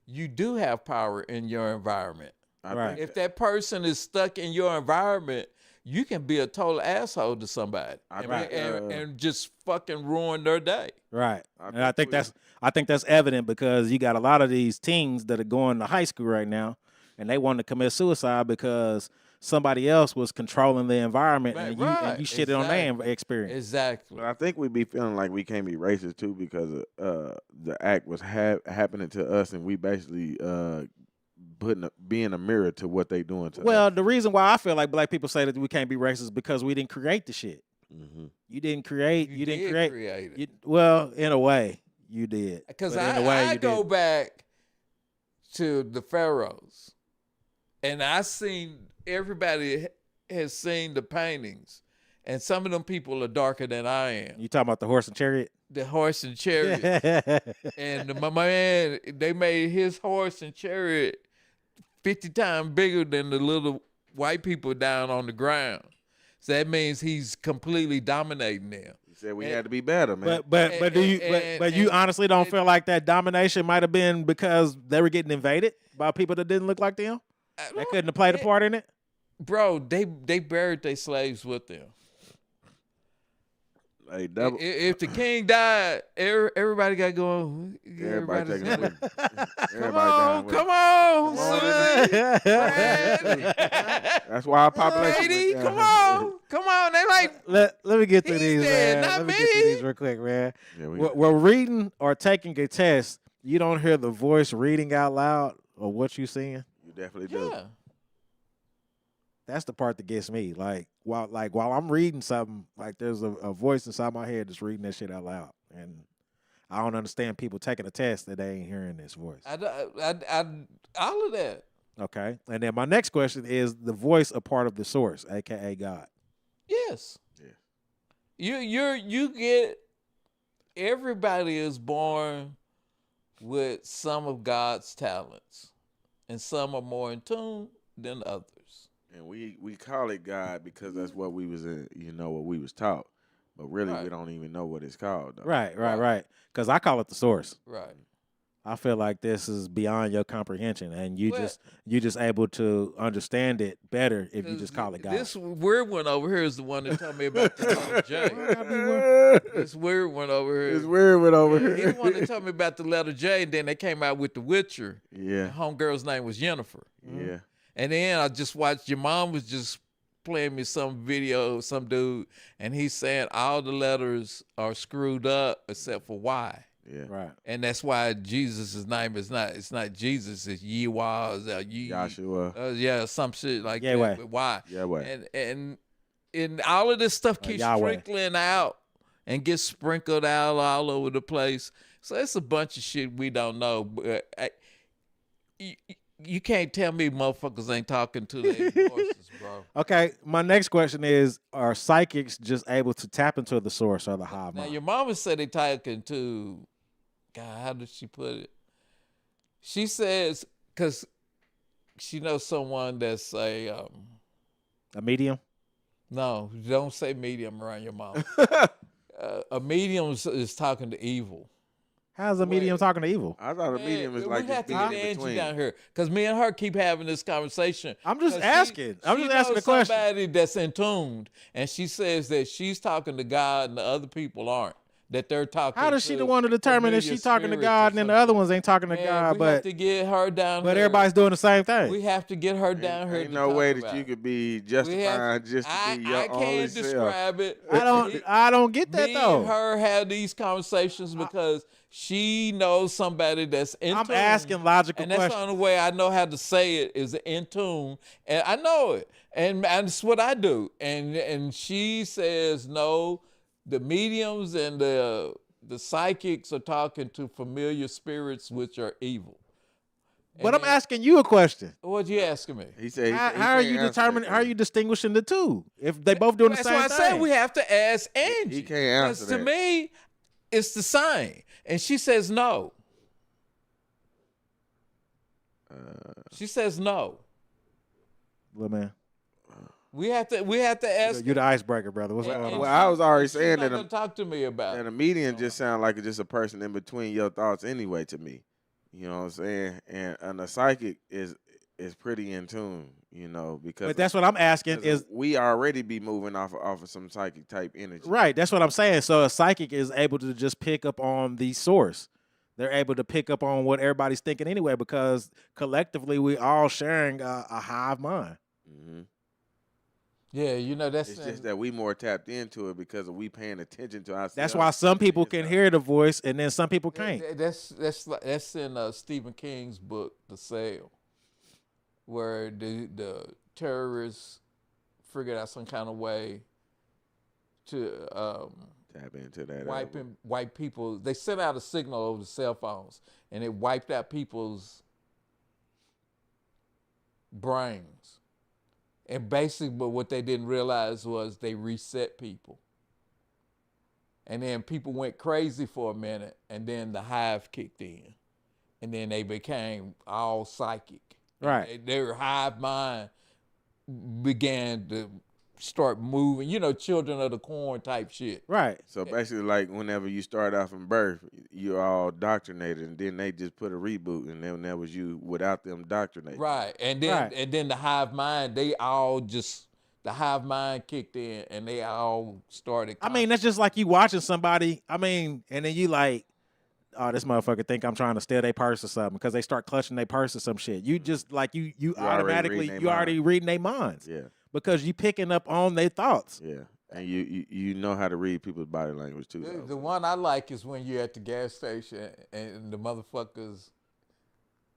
You do have power in your environment.
Right.
If that person is stuck in your environment, you can be a total asshole to somebody and just fucking ruin their day.
Right. And I think that's evident because you got a lot of these teens that are going to high school right now and they want to commit suicide because somebody else was controlling the environment and you shitted on their experience.
Exactly.
But I think we be feeling like we can't be racist too because the act was happening to us and we basically being a mirror to what they doing to us.
Well, the reason why I feel like black people say that we can't be racist is because we didn't create the shit.
Mm-hmm.
You didn't create.
You
didn't
did
create
it.
Well, in a way, you did.
Because I go back to the pharaohs, and I seen everybody has seen the paintings, and some of them people are darker than I am.
You talking about the horse and chariot?
The horse and chariot. And my man, they made his horse and chariot 50 times bigger than the little white people down on the ground. So that means he's completely dominating them.
He said we had to be better, man.
But you honestly don't feel like that domination might have been because they were getting invaded by people that didn't look like them? They couldn't have played a part in it?
Bro, they buried their slaves with them.
Hey, double.
If the king died, everybody got going.
Everybody taking it with him.
Come on, son.
That's why our population.
Lady, come on. They like.
Let me get through
He's
these,
dead,
man.
not
Let me
me.
get through these real quick, man.
Yeah,
We're reading or taking a test. You don't hear the voice reading out loud or what you seeing.
You definitely do.
Yeah.
That's the part that gets me. Like while I'm reading something, like there's a voice inside my head that's reading that shit out loud, and I don't understand people taking a test that they ain't hearing this voice.
All of that.
Okay, and then my next question is the voice a part of the source, aka God?
Yes.
Yeah.
You get. Everybody is born with some of God's talents, and some are more in tune than others.
And we call it God because that's what we was what we was taught. But really, we don't even know what it's called, though.
Right. Because I call it the source.
Right.
I feel like this is beyond your comprehension, and you just able to understand it better if you just call it God.
This weird one over here is the one that told me about the letter J. This weird one over here.
It's weird one over
He
here.
the one that told me about the letter J, and then they came out with The Witcher.
Yeah.
The homegirl's name was Jennifer.
Yeah.
And then I just watched, your mom was just playing me some video of some dude, and he's saying all the letters are screwed up except for Y.
Yeah.
Right.
And that's why Jesus' name is not Jesus, it's Yewa,
Joshua.
some shit like
Yahweh.
that with Y.
Yahweh.
And all of this stuff keeps
Yahweh.
sprinkling out and gets sprinkled out all over the place. So it's a bunch of shit we don't know. But you can't tell me motherfuckers ain't talking to their voices, bro.
Okay, my next question is: are psychics just able to tap into the source or the hive
Now
mind?
your mama said they talking to, God, how did she put it? She says, because she knows someone that's a
medium?
No, don't say medium around your mom. A medium is talking to evil.
How's a medium talking to evil?
I thought a medium is like
we have to
this
get
being in
Angie
between.
down here because me and her keep having this conversation.
I'm just
'Cause
asking. I'm just asking
knows
the question.
Somebody that's in tuned, and she says that she's talking to God and the other people aren't. That they're talking.
How does she the one to determine if
familiar
she's talking to
spirits
God
or
and then the
something?
other ones ain't talking to
Man,
God?
we have
But
to get her down.
but
here.
everybody's doing the same thing.
We have to get her down here.
Ain't
to
no
talk
way that
about
you
it.
could be justifying just to be your
I
only
can't
self.
describe it.
I don't get that
Me
though.
and her have these conversations because she knows somebody that's in
I'm
tune.
asking logical
And that's
questions.
the only way I know how to say it is in tune. And I know it. And that's what I do. And she says, no, the mediums and the psychics are talking to familiar spirits which are evil.
But I'm asking you a question.
What you asking me?
He said,
How are you determining? How are you distinguishing the two if they both doing the
That's
same
why
thing?
I said we have to ask Angie.
He can't answer
'Cause to
that.
me, it's the same. And she says no. She says no.
Little man,
We have to ask.
you're the icebreaker, brother. What's going on?
Well, I was already
She's
saying
not
that
gonna talk to me about.
a medium just sounds like just a person in between your thoughts anyway to me. You know what I'm saying? And a psychic is pretty in tune, because
But that's what I'm asking is
we already be moving off of some psychic type energy.
right. That's what I'm saying. So a psychic is able to just pick up on the source. They're able to pick up on what everybody's thinking anyway, because collectively we all sharing a hive mind.
Mm-hmm.
Yeah, that's
It's just that we more tapped into it because we paying attention to ourselves.
That's why some people can hear the voice and then some people can't.
That's in Stephen King's book, The Sale, where the terrorists figured out some kind of way to
tap into that.
wipe people. They sent out a signal over the cell phones, and it wiped out people's brains. And basically, but what they didn't realize was they reset people. And then people went crazy for a minute, and then the hive kicked in. And then they became all psychic.
Right.
Their hive mind began to start moving. You know, children of the corn type shit.
Right.
So basically, like whenever you start off in birth, you're all indoctrinated, and then they just put a reboot, and then that was you without them indoctrinated.
Right, and then the hive mind, the hive mind kicked in, and they all started.
I mean, that's just like you watching somebody. I mean, and then you like, oh, this motherfucker think I'm trying to steal their purse or something because they start clutching their purse or some shit. You just like you automatically already reading their minds.
Yeah.
Because you picking up on their thoughts.
Yeah. And you know how to read people's body language too.
The one I like is when you're at the gas station and the motherfuckers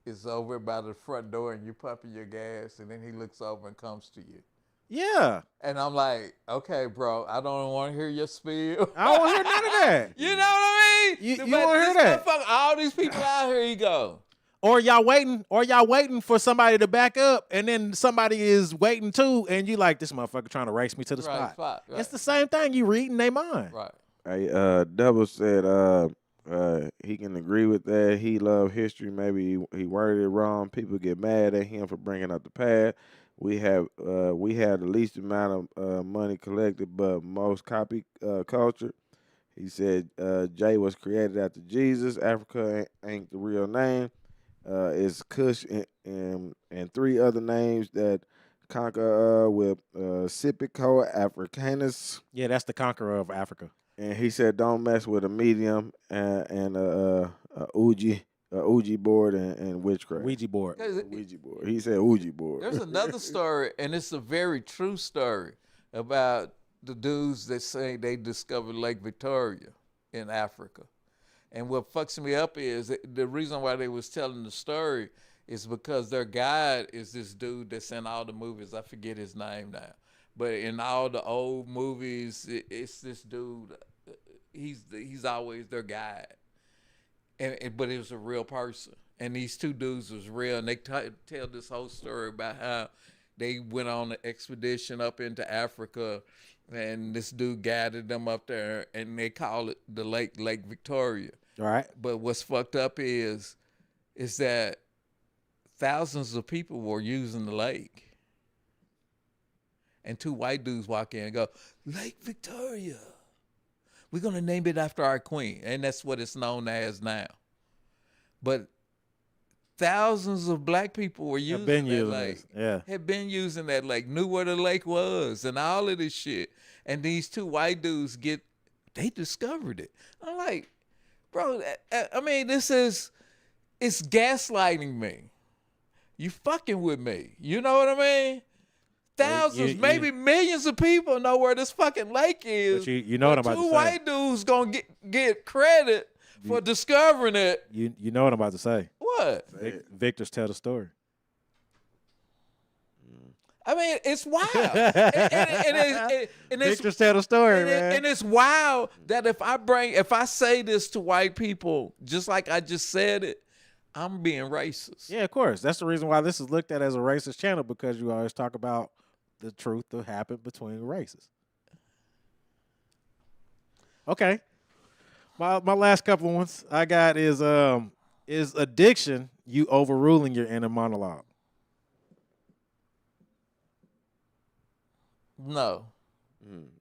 is over by the front door and you're pumping your gas, and then he looks over and comes to you.
Yeah.
And I'm like, okay, bro, I don't want to hear your spiel.
I don't want to hear none of that.
You know what I mean?
You don't want to hear that.
All these people out here, you go.
Or y'all waiting for somebody to back up, and then somebody is waiting too, and you like, this motherfucker trying to race me to the spot.
Right.
It's the same thing. You reading their mind.
Right.
Hey, Double said he can agree with that. He loved history. Maybe he worded it wrong. People get mad at him for bringing up the past. We had the least amount of money collected, but most copy culture. He said Jay was created after Jesus. Africa ain't the real name. It's Kush and 3 other names that conquer with Sipico Africanus.
Yeah, that's the conqueror of Africa.
And he said, don't mess with a medium and a Ouija board and witchcraft.
Ouija board.
Ouija board. He said Ouija board.
There's another story, and it's a very true story about the dudes that say they discovered Lake Victoria in Africa. And what fucks me up is the reason why they was telling the story is because their guide is this dude that's in all the movies. I forget his name now. But in all the old movies, it's this dude. He's always their guide. But it was a real person. And these 2 dudes was real. And they tell this whole story about how they went on an expedition up into Africa, and this dude guided them up there, and they call it the Lake Victoria.
All right.
But what's fucked up is that thousands of people were using the lake. And 2 white dudes walk in and go, Lake Victoria. We're going to name it after our queen. And that's what it's known as now. But thousands of black people were using that lake.
Yeah.
Had been using that lake, knew where the lake was and all of this shit. And these 2 white dudes they discovered it. I'm like, bro, I mean, it's gaslighting me. You fucking with me. You know what I mean? Thousands, maybe millions of people know where this fucking lake is.
But you know what I'm about to say.
2 white dudes gonna get credit for discovering it.
You know what I'm about to say.
What?
Victors tell the story.
I mean, it's wild. and
Victors tell the story, man.
And it's wild that if I say this to white people, just like I just said it, I'm being racist.
Yeah, of course. That's the reason why this is looked at as a racist channel, because you always talk about the truth that happened between races. Okay. My last couple of ones I got is addiction you overruling your inner monologue?
No.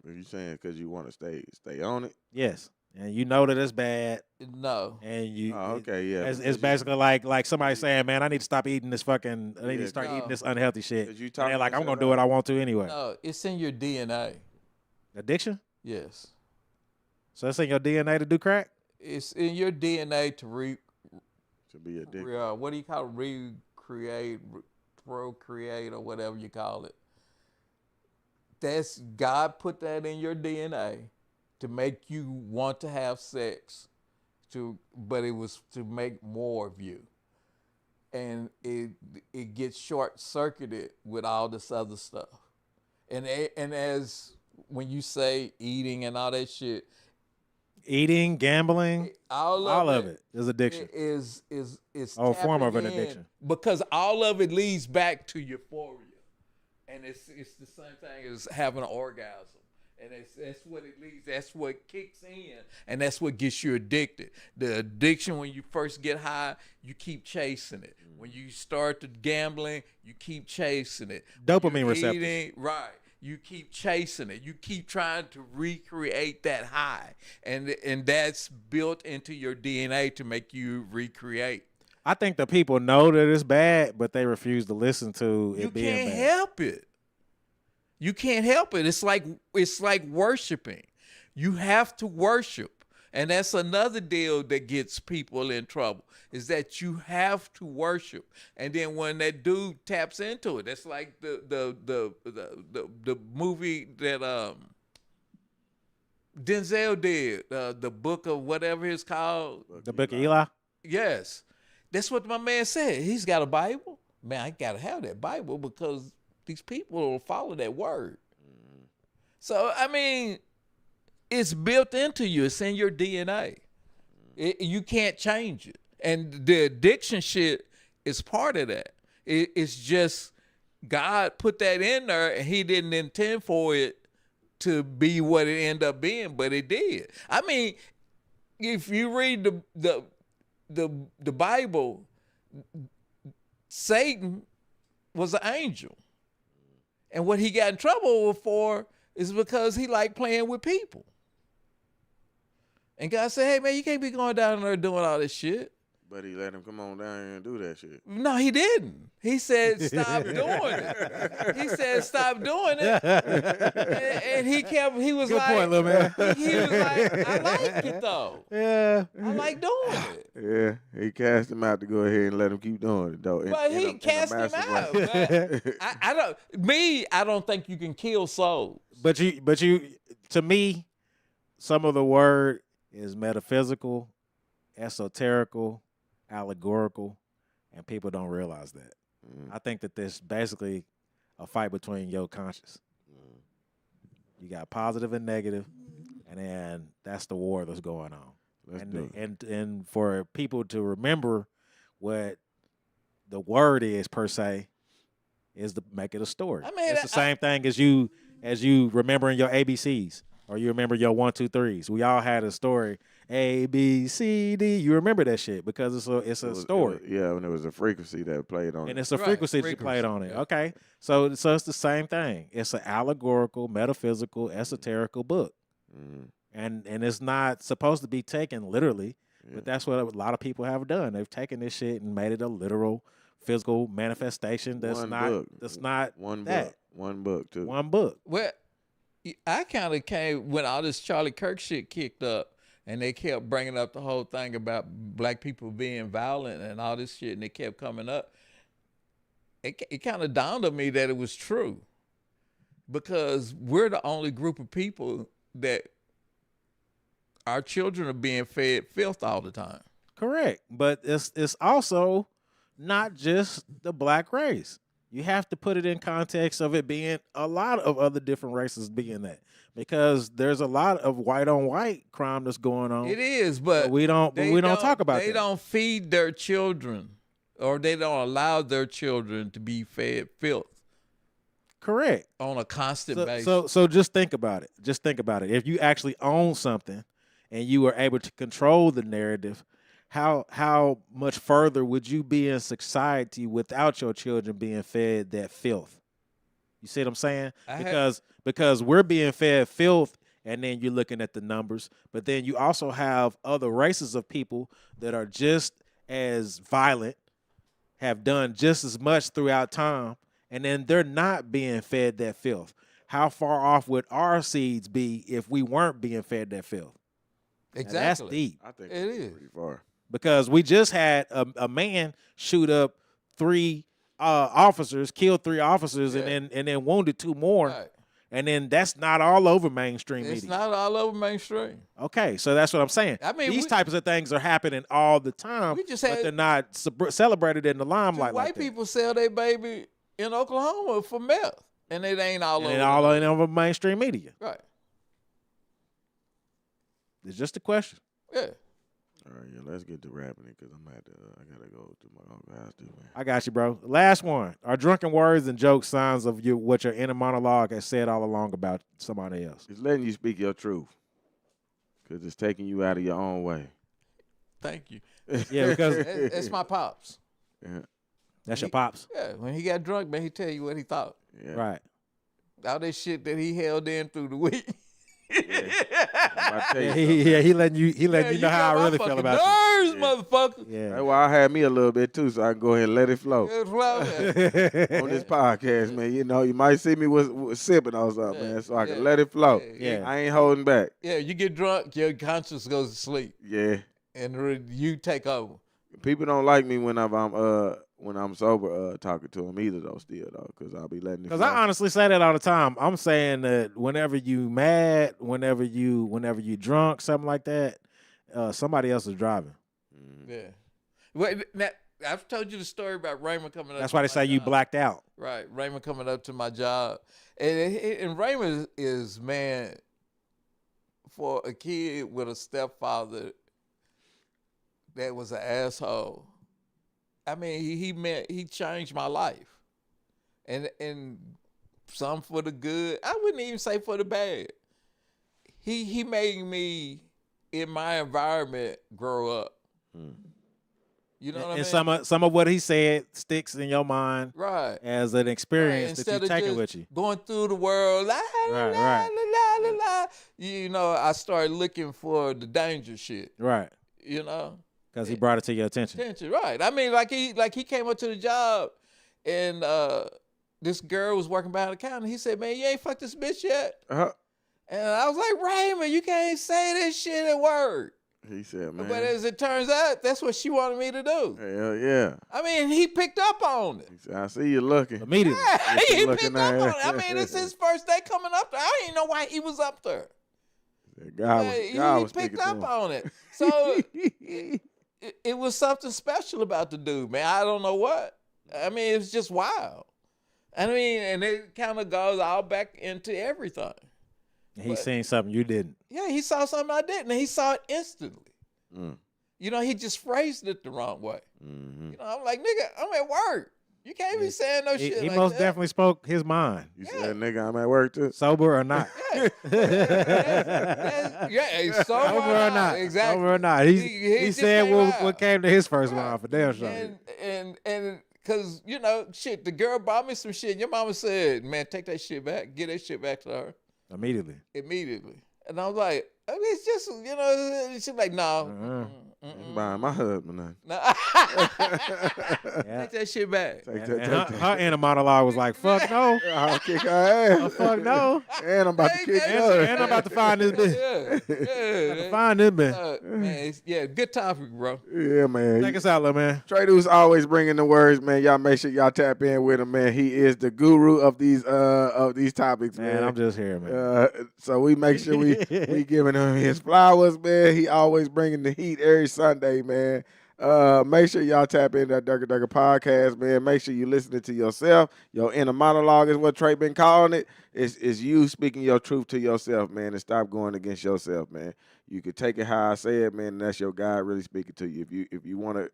Are you saying because you want to stay on it?
Yes. And you know that it's bad.
No.
And you
okay, yeah.
It's basically like somebody saying, man, I need to stop eating this fucking I need to start eating this unhealthy shit. And they're like, I'm gonna do what I want to anyway.
No, it's in your DNA.
Addiction?
Yes.
So it's in your DNA to do crack?
It's in your DNA to
be addicted.
What do you call it? Recreate, procreate, or whatever you call it. That's God put that in your DNA to make you want to have sex, but it was to make more of you. And it gets short-circuited with all this other stuff. And as when you say eating and all that shit,
eating, gambling, all of it is addiction.
Is
a form of an addiction.
Because all of it leads back to euphoria. And it's the same thing as having an orgasm. And that's what it leads. That's what kicks in, and that's what gets you addicted. The addiction, when you first get high, you keep chasing it. When you start to gambling, you keep chasing it.
Dopamine receptors.
Right. you keep chasing it. You keep trying to recreate that high, and that's built into your DNA to make you recreate.
I think the people know that it's bad, but they refuse to listen to it being bad.
You can't help it. You can't help it. It's like worshiping. You have to worship. And that's another deal that gets people in trouble, is that you have to worship. And then when that dude taps into it, that's like the movie that Denzel did, the book of whatever it's called.
The Book of Eli?
Yes. That's what my man said. He's got a Bible. Man, I got to have that Bible because these people will follow that word. So, I mean, it's built into you. It's in your DNA. You can't change it. And the addiction shit is part of that. It's just God put that in there, and he didn't intend for it to be what it ended up being, but it did. I mean, if you read the Bible, Satan was an angel. And what he got in trouble for is because he liked playing with people. And God said, hey, man, you can't be going down there doing all this shit.
But he let him come on down here and do that shit.
No, he didn't. He said, stop doing it. He said, stop doing it. And he was
Good
like,
point, little man.
He was like, I like it, though.
Yeah.
I like doing it.
Yeah, he cast him out to go ahead and let him keep doing it, though.
But he cast him out. But I don't think you can kill souls.
But you, to me, some of the word is metaphysical, esoterical, allegorical, and people don't realize that. I think that there's basically a fight between your conscience. You got positive and negative, and then that's the war that's going on. And for people to remember what the word is per se is to make it a story.
I mean,
it's the same thing as you remembering your ABCs or you remember your 1, 2, 3s. We all had a story. A, B, C, D. You remember that shit because it's a story.
And it was a frequency that played on it.
And it's a frequency that you played on it. Okay. So it's the same thing. It's an allegorical, metaphysical, esoterical book. And it's not supposed to be taken literally, but that's what a lot of people have done. They've taken this shit and made it a literal physical manifestation that's not
one
that.
book. One book, too.
One book.
Well, I kind of came when all this Charlie Kirk shit kicked up, and they kept bringing up the whole thing about black people being violent and all this shit, and it kept coming up. It kind of dawned on me that it was true, because we're the only group of people that our children are being fed filth all the time.
Correct, but it's also not just the black race. You have to put it in context of it being a lot of other different races being that, because there's a lot of white on white crime that's going on.
It is, but
we don't talk about that.
They don't feed their children, or they don't allow their children to be fed filth.
Correct.
On a constant basis.
So just think about it. Just think about it. If you actually own something and you were able to control the narrative, how much further would you be in society without your children being fed that filth? You see what I'm saying? Because we're being fed filth, and then you're looking at the numbers, but then you also have other races of people that are just as violent, have done just as much throughout time, and then they're not being fed that filth. How far off would our seeds be if we weren't being fed that filth?
Exactly.
Now, that's deep.
I think
it is
pretty far.
Because we just had a man shoot up 3 officers, killed 3 officers, and then wounded 2 more.
Right.
And then that's not all over mainstream media.
It's not all over mainstream.
Okay, so that's what I'm saying.
I mean,
these types of things are happening all the time, but they're not celebrated in the limelight.
White people sell their baby in Oklahoma for meth, and it ain't all over.
It all ain't over mainstream media.
Right.
It's just a question.
Yeah.
All right, let's get to rapping it because I gotta go to my uncle's house too, man.
I got you, bro. Last one. Are drunken words and jokes signs of what your inner monologue has said all along about somebody else?
It's letting you speak your truth because it's taking you out of your own way.
Thank you.
Yeah, because
it's my pops.
Yeah.
That's your pops.
Yeah, when he got drunk, man, he tell you what he thought.
Yeah.
Right.
All that shit that he held in through the week.
He letting you know how I really feel about
nerves, motherfucker.
Yeah.
That's why I had me a little bit too, so I can go ahead and let it flow. On this podcast, man. You know, you might see me with sipping on something, man, so I can let it flow.
Yeah.
I ain't holding back.
Yeah, you get drunk, your conscience goes to sleep.
Yeah.
And you take over.
People don't like me when I'm sober talking to them either though, because I'll be letting it
Because
flow.
I honestly say that all the time. I'm saying that whenever you mad, whenever you drunk, something like that, somebody else is driving.
Yeah. Wait, now, I've told you the story about Raymond coming up.
That's why they say you blacked out.
Right. Raymond coming up to my job. And Raymond is, man, for a kid with a stepfather that was an asshole. I mean, he changed my life. And some for the good. I wouldn't even say for the bad. He made me, in my environment, grow up. You know what I mean?
And some of what he said sticks in your mind,
right,
as an experience that you take it with you.
Going through the world, la la la la la la. You know, I started looking for the danger shit.
Right.
You know,
because he brought it to your attention.
Right. I mean, like he came up to the job, and this girl was working behind the counter. He said, "Man, you ain't fucked this bitch yet."
Uh-huh.
And I was like, "Raymond, you can't say this shit at work."
He said, "Man."
But as it turns out, that's what she wanted me to do.
Hell yeah.
I mean, he picked up on it.
He said, "I see you looking."
Immediately.
Yeah, he picked up on it. I mean, it's his first day coming up there. I didn't know why he was up there.
God was
he picked up on it. So it was something special about the dude, man. I don't know what. I mean, it was just wild. I mean, and it kind of goes all back into everything.
He seen something you didn't.
Yeah, he saw something I didn't, and he saw it instantly. You know, he just phrased it the wrong way. You know, I'm like, nigga, I'm at work. You can't be saying no shit
He
like
most
that.
definitely spoke his mind.
You said, "Nigga, I'm at work too."
Sober or not.
Sober or not. Exactly.
Sober or not. He said what came to his first mind for damn sure.
And because, you know, shit, the girl bought me some shit. Your mama said, "Man, take that shit back. Get that shit back to her."
Immediately.
And I was like, I mean, it's just, you know, she's like, "No."
Buying my husband.
Take that shit back.
Her inner monologue was like, "Fuck no."
I'll kick her ass.
Oh, fuck no.
And I'm about to kick her.
And I'm about to find this bitch.
Yeah.
About to find this bitch.
Man, good topic, bro.
Yeah, man.
Check us out, little man.
Trey Dude's always bringing the words, man. Y'all make sure y'all tap in with him, man. He is the guru of these topics, man.
I'm just here, man.
So we make sure we giving him his flowers, man. He always bringing the heat every Sunday, man. Make sure y'all tap into that Durka Durka podcast, man. Make sure you listening to yourself. Your inner monologue is what Trey been calling it. It's you speaking your truth to yourself, man, and stop going against yourself, man. You can take it how I say it, man, and that's your God really speaking to you. If you want to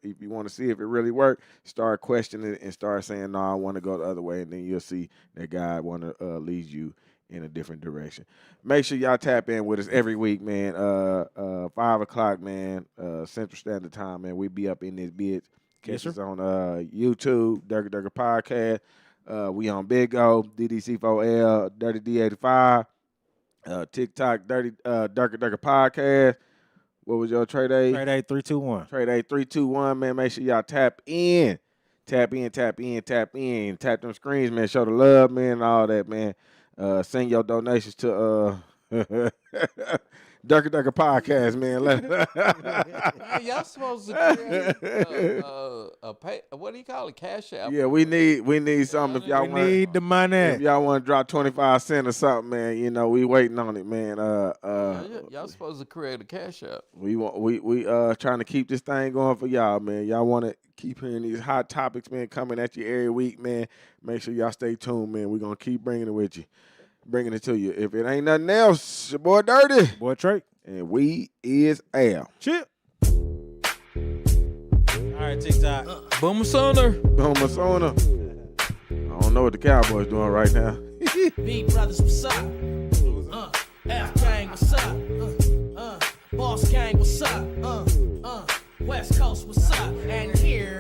see if it really worked, start questioning it and start saying, "No, I want to go the other way," and then you'll see that God want to lead you in a different direction. Make sure y'all tap in with us every week, man. 5 o'clock, man, Central Standard Time, man. We be up in this bitch. Catch us on YouTube, Durka Durka Podcast. We on Big O, DDC4L, Dirty D85, TikTok, Durka Durka Podcast. What was your trade A?
Trade A 321.
Trade A 321, man. Make sure y'all tap in. Tap them screens, man. Show the love, man, and all that, man. Send your donations to Durka Durka Podcast, man.
Man, y'all supposed to create what do you call it? Cash app.
Yeah, we need something. If y'all
need the money.
If y'all want to drop 25 cents or something, man, you know, we waiting on it, man.
Y'all supposed to create a cash app.
We trying to keep this thing going for y'all, man. Y'all want to keep hearing these hot topics, man, coming at you every week, man. Make sure y'all stay tuned, man. We're gonna keep bringing it with you. Bringing it to you. If it ain't nothing else, your boy Dirty.
Boy Trey.
And we is Al.
Chip. All right, TikTok.
Boomasooner.
I don't know what the Cowboys doing right now.
B brothers, what's up? F gang, what's up? Boss gang, what's up? West Coast, what's up? And here